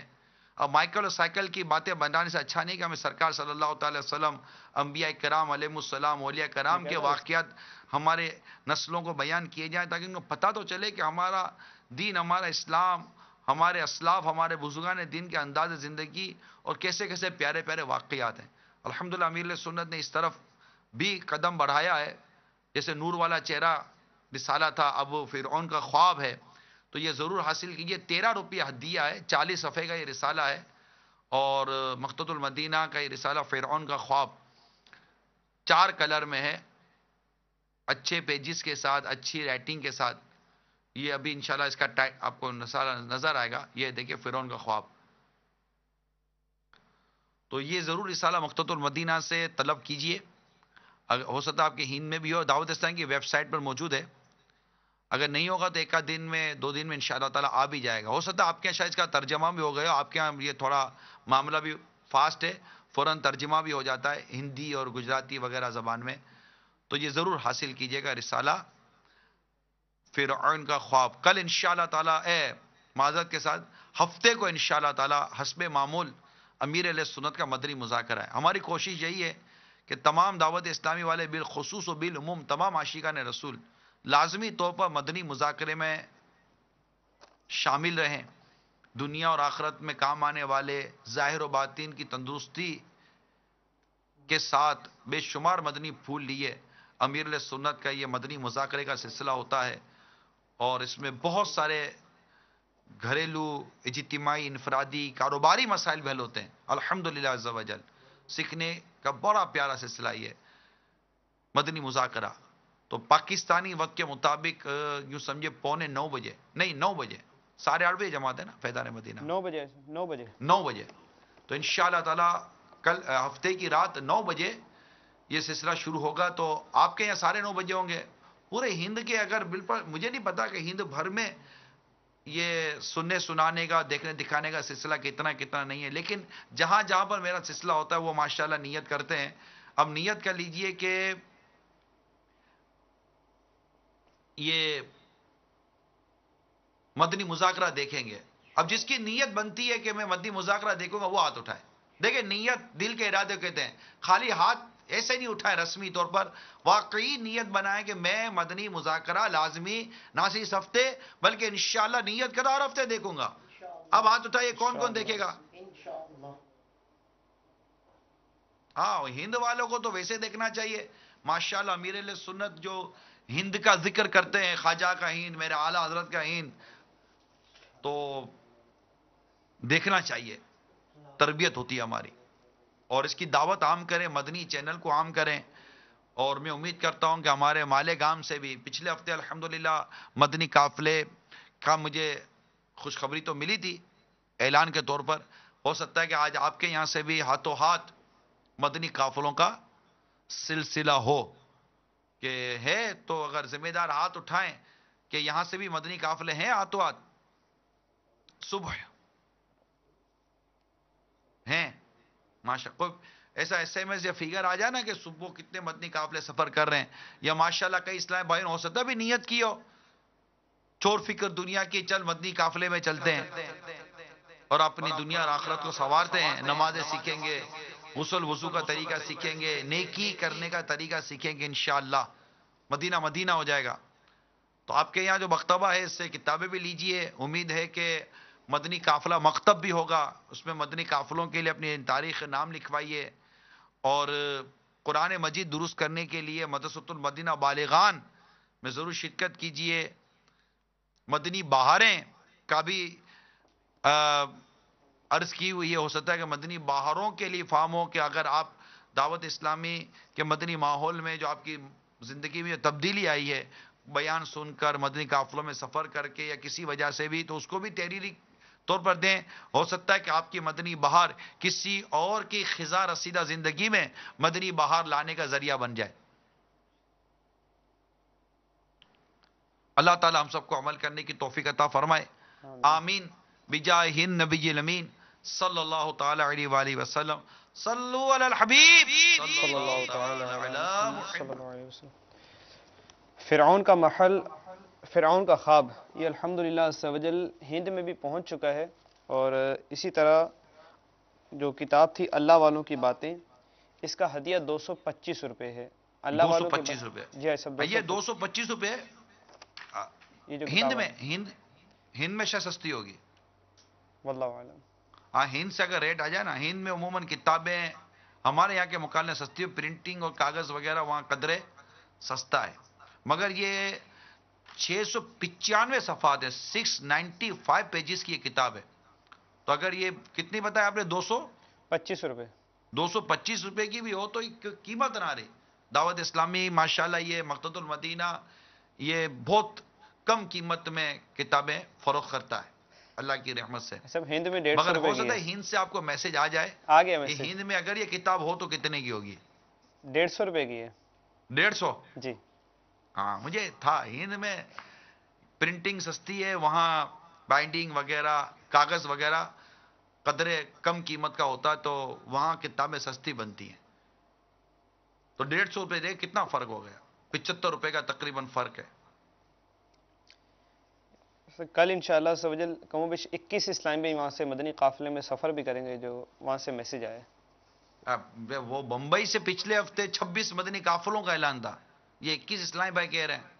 اب مائیکل اور سائیکل کی باتیں بنانے سے اچھا نہیں کہ ہمیں سرکار صلی اللہ تعالی وسلم، انبیاء کرام علیہ السلام، اولیاء کرام کے واقعات ہمارے نسلوں کو بیان کیے جائیں، تاکہ ان کو پتہ تو چلے کہ ہمارا دین، ہمارا اسلام، ہمارے اسلاف، ہمارے بزرگان دین کے انداز زندگی اور کیسے کیسے پیارے پیارے واقعات ہیں۔ الحمدللہ امیر علیہ سنت نے اس طرف بھی قدم بڑھایا ہے، جیسے نور والا چہرہ رسالہ تھا، اب فرعون کا خواب ہے، تو یہ ضرور حاصل کیجئے۔ 13 روپیہ ہدیہ ہے، 40 صفحے کا یہ رسالہ ہے، اور مقتۃ المدینہ کا یہ رسالہ فرعون کا خواب 4 کلر میں ہے، اچھے پیجز کے ساتھ، اچھی رائٹنگ کے ساتھ۔ یہ ابھی انشاءاللہ اس کا آپ کو نظر آئے گا، یہ دیکھیں فرعون کا خواب۔ تو یہ ضرور رسالہ مقتۃ المدینہ سے طلب کیجئے، ہو سکتا ہے آپ کے ہند میں بھی ہو، دعوت اسلامی کی ویب سائٹ پر موجود ہے۔ اگر نہیں ہوگا تو ایک آدھ دن میں 2 دن میں انشاءاللہ تعالیٰ آ بھی جائے گا. ہو سکتا ہے آپ کے یہاں شاید اس کا ترجمہ بھی ہو گیا ہو, آپ کے یہاں یہ تھوڑا معاملہ بھی فاسٹ ہے, فوراً ترجمہ بھی ہو جاتا ہے ہندی اور گجراتی وغیرہ زبان میں. تو یہ ضرور حاصل کیجئے گا رسالہ فرعون کا خواب. کل انشاءاللہ تعالیٰ معذرت کے ساتھ ہفتے کو انشاءاللہ تعالیٰ حسب معمول امیر علیہ سنت کا مدنی مذاکرہ ہے. ہماری کوشش یہی ہے کہ تمام دعوت اسلامی والے بالخصوص و بالعموم تمام عاشقان رسول لازمی طور پر مدنی مذاکرے میں شامل رہیں. دنیا اور آخرت میں کام آنے والے ظاہر و باطن کی تندرستی کے ساتھ بے شمار مدنی پھول لیے امیر علیہ سنت کا یہ مدنی مذاکرے کا سلسلہ ہوتا ہے, اور اس میں بہت سارے گھریلو, اجتماعی, انفرادی, کاروباری مسائل بھی حل ہوتے ہیں الحمدللہ عز و جل. سیکھنے کا بڑا پیارا سلسلہ یہ مدنی مذاکرہ. تو پاکستانی وقت کے مطابق یوں سمجھے 8:45 بجے, نہیں 9 بجے, 8:30 بجے جماعت ہے نا فیضان مدینہ, 9 بجے 9 بجے. تو انشاءاللہ تعالی کل ہفتے کی رات 9 بجے یہ سلسلہ شروع ہوگا. تو آپ کے یہاں 9:30 بجے ہوں گے. پورے ہند کے اگر بالکل مجھے نہیں پتا کہ ہند بھر میں یہ سننے سنانے کا دیکھنے دکھانے کا سلسلہ کتنا نہیں ہے, لیکن جہاں جہاں پر میرا سلسلہ ہوتا ہے وہ ماشاءاللہ نیت کرتے ہیں. اب نیت کر لیجئے کہ یہ مدنی مذاکرہ دیکھیں گے. اب جس کی نیت بنتی ہے کہ میں مدنی مذاکرہ دیکھوں گا وہ ہاتھ اٹھائے. دیکھیں نیت دل کے ارادے کہتے ہیں, خالی ہاتھ ایسے نہیں اٹھائے رسمی طور پر, واقعی نیت بنائے کہ میں مدنی مذاکرہ لازمی نہ صرف اس ہفتے بلکہ انشاءاللہ نیت کرا اور ہفتے دیکھوں گا. اب ہاتھ اٹھائیے کون کون دیکھے گا؟ ہاں ہند والوں کو تو ویسے دیکھنا چاہیے. ماشاءاللہ امیر علیہ سنت جو ہند کا ذکر کرتے ہیں, خواجہ کا ہند, میرے اعلیٰ حضرت کا ہند, تو دیکھنا چاہیے, تربیت ہوتی ہے ہماری. اور اس کی دعوت عام کریں, مدنی چینل کو عام کریں. اور میں امید کرتا ہوں کہ ہمارے مالیگام سے بھی پچھلے ہفتے الحمدللہ مدنی قافلے کا مجھے خوشخبری تو ملی تھی اعلان کے طور پر. ہو سکتا ہے کہ آج آپ کے یہاں سے بھی ہاتھوں ہاتھ مدنی قافلوں کا سلسلہ ہو. کہ ہے تو اگر ذمہ دار ہاتھ اٹھائیں کہ یہاں سے بھی مدنی قافلے ہیں ہاتھوں ہاتھ. صبح ہیں ماشاء کوئی ایسا ایس ایم ایس یا فیگر آ جائے نا کہ صبح کتنے مدنی قافلے سفر کر رہے ہیں, یا ماشاءاللہ کئی اسلامی بھائیوں ہو سکتا ہے بھی نیت کی ہو چھوڑ فکر دنیا کی, چل مدنی قافلے میں چلتے ہیں اور اپنی دنیا اور آخرت کو سنوارتے ہیں. نمازیں سیکھیں گے, غسل وضو کا طریقہ سیکھیں گے, نیکی کرنے کا طریقہ سیکھیں گے, انشاءاللہ مدینہ مدینہ ہو جائے گا. تو آپ کے یہاں جو مکتبہ ہے اس سے کتابیں بھی لیجئے. امید ہے کہ مدنی قافلہ مکتب بھی ہوگا, اس میں مدنی قافلوں کے لیے اپنی تاریخ نام لکھوائیے. اور قرآن مجید درست کرنے کے لیے مدرسۃ المدینہ بالغان میں ضرور شرکت کیجئے. مدنی بہاریں کا بھی عرض کی ہوئی ہے. ہو سکتا ہے کہ مدنی بہاروں کے لیے فارم ہو کہ اگر آپ دعوت اسلامی کے مدنی ماحول میں جو آپ کی زندگی میں تبدیلی آئی ہے, بیان سن کر, مدنی قافلوں میں سفر کر کے یا کسی وجہ سے بھی, تو اس کو بھی تحریری طور پر دیں. ہو سکتا ہے کہ آپ کی مدنی بہار کسی اور کی خزاں رسیدہ زندگی میں مدنی بہار لانے کا ذریعہ بن جائے. اللہ تعالی ہم سب کو عمل کرنے کی توفیق عطا فرمائے. آمین بجاہ النبی الامین صلی اللہ تعالی علیہ وآلہ وسلم. صلو علی الحبیب صلی اللہ تعالی علی محمد. فرعون کا محل، فرعون کا خواب، یہ الحمدللہ عز و جل ہند میں بھی پہنچ چکا ہے. اور اسی طرح جو کتاب تھی اللہ والوں کی باتیں، اس کا ہدیہ 225 روپے ہے. اللہ والوں کے 225 روپے. جی سب یہ 225 روپے یہ جو ہند کتاب میں ہند میں شاید سستی ہوگی. واللہ عالم. ہاں ہند سے اگر ریٹ آ جائے نا, ہند میں عموماً کتابیں ہمارے یہاں کے مقابلے سستی ہو, پرنٹنگ اور کاغذ وغیرہ وہاں قدرے سستا ہے. مگر یہ 695 صفحات ہے, 695 پیجز کی یہ کتاب ہے. تو اگر یہ کتنی بتایا آپ نے, 25 روپے 225 روپے کی بھی ہو تو قیمت نہ رہی. دعوت اسلامی ماشاءاللہ یہ مقتدی المدینہ یہ بہت کم قیمت میں کتابیں فروخت کرتا ہے اللہ کی رحمت سے. سب ہند میں 150 مگر روپے ہو کی سکتا ہے. ہے ہند سے آپ کو میسج آ جائے آ گیا کہ میسج. ہند میں اگر یہ کتاب ہو تو کتنے کی ہوگی. 150 روپے کی ہے 150. جی. ہاں مجھے تھا ہند میں پرنٹنگ سستی ہے، وہاں بائنڈنگ وغیرہ کاغذ وغیرہ قدرے کم قیمت کا ہوتا ہے، تو وہاں کتابیں سستی بنتی ہیں. تو 150 روپے دیکھ کتنا فرق ہو گیا، 75 روپے کا تقریباً فرق ہے. کل انشاءاللہ سوجل کم و بیش 21 اسلام بھی وہاں سے مدنی قافلے میں سفر بھی کریں گے، جو وہاں سے میسج آئے. وہ بمبئی سے پچھلے ہفتے 26 مدنی قافلوں کا اعلان تھا، یہ 21 اسلامی بھائی کہہ رہے ہیں.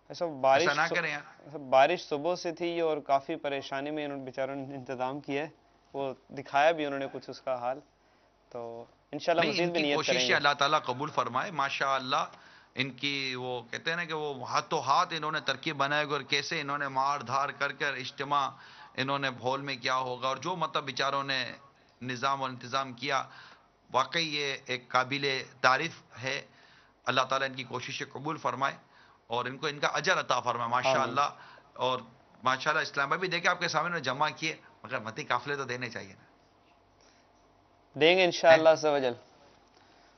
ایسا ایسا نہ کریں یار. بارش صبح سے تھی اور کافی پریشانی میں انہوں بیچاروں نے انتظام کیا ہے، وہ دکھایا بھی انہوں نے کچھ اس کا حال. تو انشاءاللہ نہیں، مزید ان بھی کی نیت کریں کوششیں گے. اللہ تعالیٰ قبول فرمائے. ماشاء اللہ ان کی، وہ کہتے ہیں نا کہ وہ ہاتھوں ہاتھ انہوں نے ترکیب بنائے گی، اور کیسے انہوں نے مار دھار کر کر اجتماع انہوں نے بھول میں کیا ہوگا، اور جو مطلب بیچاروں نے نظام و انتظام کیا، واقعی یہ ایک قابل تعریف ہے. اللہ تعالیٰ ان کی کوششیں قبول فرمائے اور ان کو ان کا اجر عطا فرمائے. ماشاء آمین. اللہ. اور ماشاء اللہ اسلام بھی دیکھے آپ کے سامنے جمع کیے، مگر متی قافلے تو دینے چاہیے نا. دیں گے انشاءاللہ سوجل.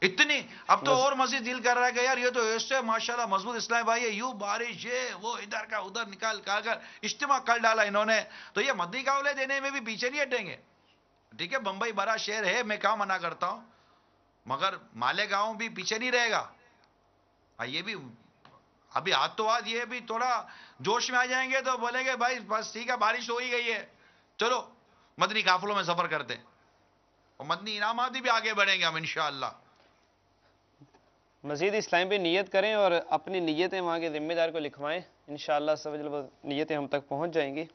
اتنی اب تو اور مزید دل کر رہا ہے کہ یار یہ تو ایسے ماشاءاللہ مضبوط اسلام بھائی ہے، یوں بارش ہے وہ ادھر کا ادھر نکال کر اجتماع کر ڈالا انہوں نے، تو یہ مدنی قافلے دینے میں بھی پیچھے نہیں ہٹیں گے. ٹھیک ہے، بمبئی بڑا شہر ہے، میں کہاں منع کرتا ہوں، مگر مالیگاؤں بھی پیچھے نہیں رہے گا. یہ بھی ابھی ہاتھ تو ہاتھ، یہ بھی تھوڑا جوش میں آ جائیں گے تو بولیں گے بھائی بس ٹھیک ہے بارش ہو ہی گئی ہے، چلو مدنی قافلوں میں سفر کرتے، اور مدنی انعامات بھی آگے بڑھیں گے ہم انشاءاللہ. مزید اسلام پہ نیت کریں اور اپنی نیتیں وہاں کے ذمہ دار کو لکھوائیں، انشاءاللہ سوجل وہ نیتیں ہم تک پہنچ جائیں گی.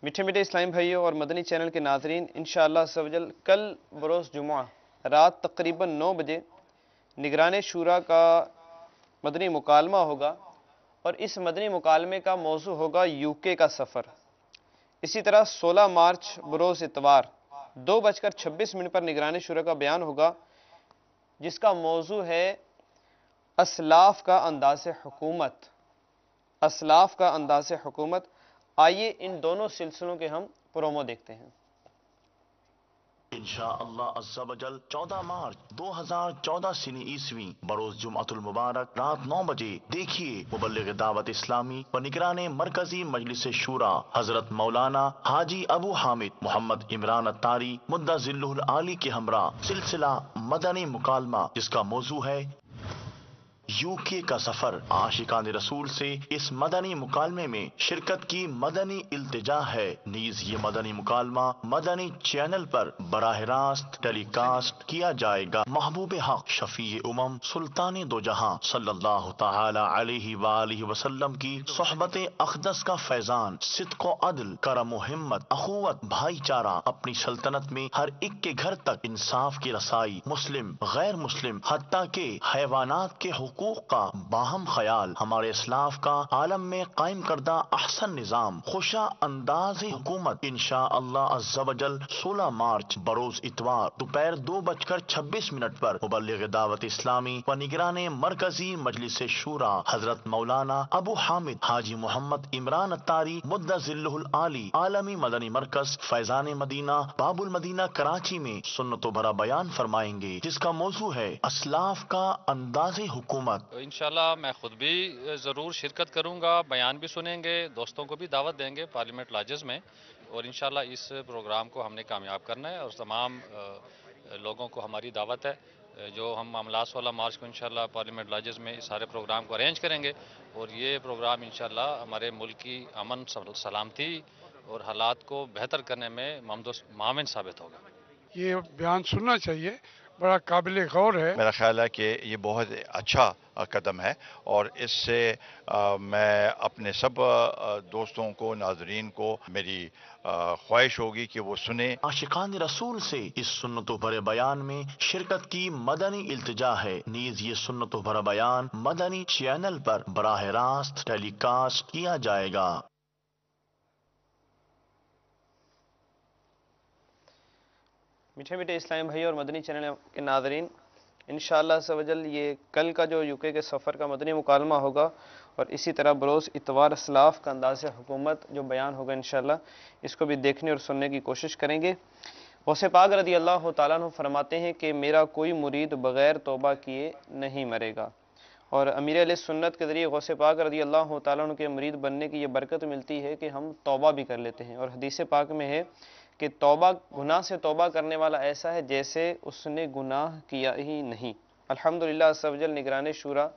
میٹھے میٹھے اسلام بھائیوں اور مدنی چینل کے ناظرین، انشاءاللہ سوجل کل بروز جمعہ رات تقریباً 9 بجے نگران شورا کا مدنی مکالمہ ہوگا، اور اس مدنی مکالمے کا موضوع ہوگا UK کا سفر. اسی طرح 16 مارچ بروز اتوار 2:26 پر نگران شورا کا بیان ہوگا، جس کا موضوع ہے اسلاف کا انداز حکومت. اسلاف کا انداز حکومت. آئیے ان دونوں سلسلوں کے ہم پرومو دیکھتے ہیں. انشاءاللہ عز و جل 14 مارچ 2014 سنی عیسوی بروز جمعۃ المبارک رات 9 بجے دیکھیے مبلغ دعوت اسلامی و نگران مرکزی مجلس شورا حضرت مولانا حاجی ابو حامد محمد عمران اتاری مدہ ذلہ العالی کے ہمراہ سلسلہ مدنی مکالمہ، جس کا موضوع ہے UK کا سفر. عاشقان رسول سے اس مدنی مکالمے میں شرکت کی مدنی التجا ہے. نیز یہ مدنی مکالمہ مدنی چینل پر براہ راست ٹیلی کاسٹ کیا جائے گا. محبوب حق شفیع امم سلطان دو جہاں صلی اللہ تعالی علیہ وآلہ وسلم کی صحبت اقدس کا فیضان، صدق و عدل، کرم و ہمت، اخوت، بھائی چارہ اپنی سلطنت میں ہر ایک کے گھر تک انصاف کی رسائی، مسلم غیر مسلم حتیٰ کہ حیوانات کے حقوق کا باہم خیال، ہمارے اسلاف کا عالم میں قائم کردہ احسن نظام، خوشا انداز حکومت. انشاءاللہ عز و جل 16 مارچ بروز اتوار دوپہر 2:26 پر مبلغ دعوت اسلامی و نگران مرکزی مجلس شورا حضرت مولانا ابو حامد حاجی محمد عمران اتاری مدہ ذلہ العالی عالمی مدنی مرکز فیضان مدینہ باب المدینہ کراچی میں سنت و بھرا بیان فرمائیں گے، جس کا موضوع ہے اسلاف کا انداز حکومت. انشاءاللہ میں خود بھی ضرور شرکت کروں گا، بیان بھی سنیں گے، دوستوں کو بھی دعوت دیں گے پارلیمنٹ لاجز میں، اور انشاءاللہ اس پروگرام کو ہم نے کامیاب کرنا ہے، اور تمام لوگوں کو ہماری دعوت ہے جو ہم معاملات 16 مارچ کو انشاءاللہ پارلیمنٹ لاجز میں اس سارے پروگرام کو ارینج کریں گے، اور یہ پروگرام انشاءاللہ ہمارے ملک کی امن سلامتی اور حالات کو بہتر کرنے میں معاون ثابت ہوگا. یہ بیان سننا چاہیے، بڑا قابل غور ہے. میرا خیال ہے کہ یہ بہت اچھا قدم ہے، اور اس سے میں اپنے سب دوستوں کو، ناظرین کو میری خواہش ہوگی کہ وہ سنیں. عاشقان رسول سے اس سنت و بھرے بیان میں شرکت کی مدنی التجا ہے. نیز یہ سنت و بھرا بیان مدنی چینل پر براہ راست ٹیلی کاسٹ کیا جائے گا. میٹھے میٹھے اسلام بھائی اور مدنی چینل کے ناظرین، انشاءاللہ سوجل یہ کل کا جو UK کے سفر کا مدنی مکالمہ ہوگا، اور اسی طرح بروز اتوار اسلاف کا انداز حکومت جو بیان ہوگا، انشاءاللہ اس کو بھی دیکھنے اور سننے کی کوشش کریں گے. غوث پاک رضی اللہ تعالیٰ عنہ فرماتے ہیں کہ میرا کوئی مرید بغیر توبہ کیے نہیں مرے گا، اور امیر علیہ سنت کے ذریعے غوث پاک رضی اللہ تعالیٰ عنہ کے مرید بننے کی یہ برکت ملتی ہے کہ ہم توبہ بھی کر لیتے ہیں. اور حدیث پاک میں ہے کہ توبہ، گناہ سے توبہ کرنے والا ایسا ہے جیسے اس نے گناہ کیا ہی نہیں. الحمدللہ عز و جل نگران شورا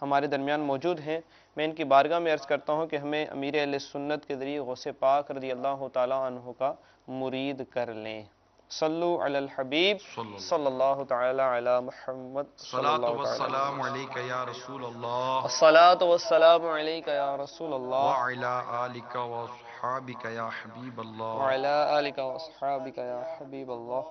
ہمارے درمیان موجود ہیں. میں ان کی بارگاہ میں عرض کرتا ہوں کہ ہمیں امیر اہل سنت کے ذریعے غوث پاک رضی اللہ تعالیٰ عنہ کا مرید کر لیں. صلو علی الحبیب صلی اللہ تعالی علی محمد صلی الصلاۃ اللہ تعالی والسلام علیک یا رسول اللہ الصلاۃ والسلام علیک یا رسول اللہ وعلی آلک واصحابک یا حبیب اللہ وعلی آلک واصحابک یا حبیب اللہ.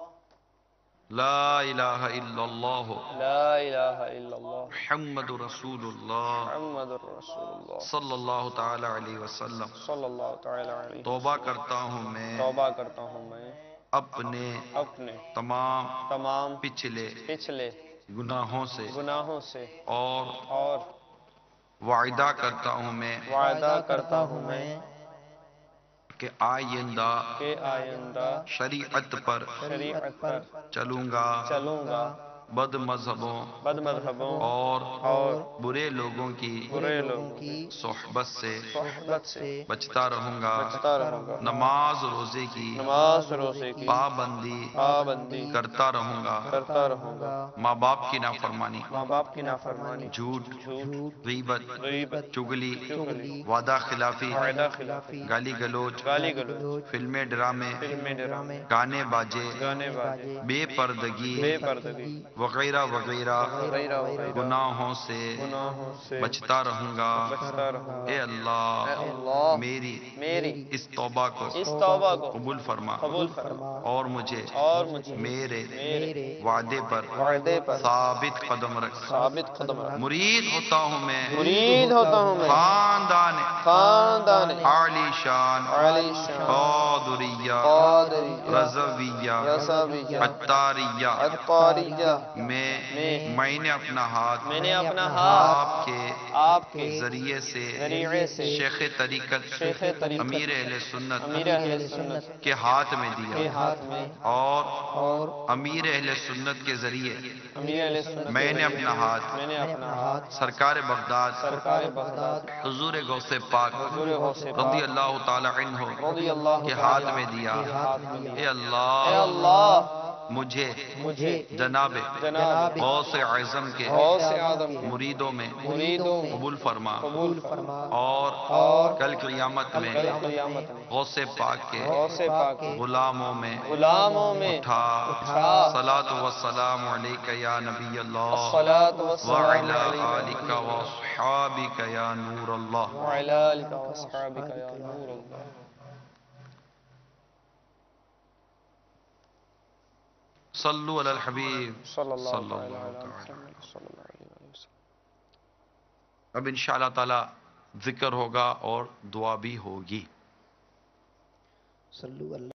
لا الہ الا اللہ لا الہ الا اللہ محمد رسول اللہ محمد رسول اللہ صلی اللہ تعالی علیہ وسلم. صلی اللہ تعالی علیہ توبہ کرتا ہوں میں توبہ کرتا ہوں میں اپنے اپنے تمام پچھلے گناہوں سے گناہوں سے اور وعدہ کرتا ہوں میں وعدہ کرتا ہوں میں کہ آئندہ شریعت پر چلوں گا بد مذہبوں اور برے لوگوں کی صحبت سے بچتا رہوں گا. نماز روزے کی پابندی کرتا رہوں گا. ماں باپ کی نافرمانی جھوٹ غیبت چغلی وعدہ خلافی گالی گلوچ فلمیں ڈرامے گانے باجے بے پردگی وغیرہ گناہوں سے بچتا رہوں گا. اے اللہ میری اس توبہ کو قبول فرما اور مجھے میرے وعدے پر ثابت قدم رکھ. مرید ہوتا ہوں میں خاندان عالی شان قادریہ رضویہ عطاریہ میں نے اپنا ہاتھ آپ کے ذریعے سے شیخ طریقت امیر اہل سنت کے ہاتھ میں دیا اور امیر اہل سنت کے ذریعے میں نے اپنا ہاتھ سرکار بغداد حضور غوث پاک رضی اللہ تعالی عنہ کے ہاتھ میں دیا. اے اللہ مجھے جناب غوث اعظم کے مریدوں میں قبول فرما اور کل قیامت میں غوث پاک کے غلاموں میں اٹھا. صلاۃ والسلام علیک یا نبی اللہ وعلی آلک واصحابک یا نور اللہ. صلو علی الحبیب صلی اللہ تعالی. اب انشاءاللہ تعالی ذکر ہوگا اور دعا بھی ہوگی. صلو اللہ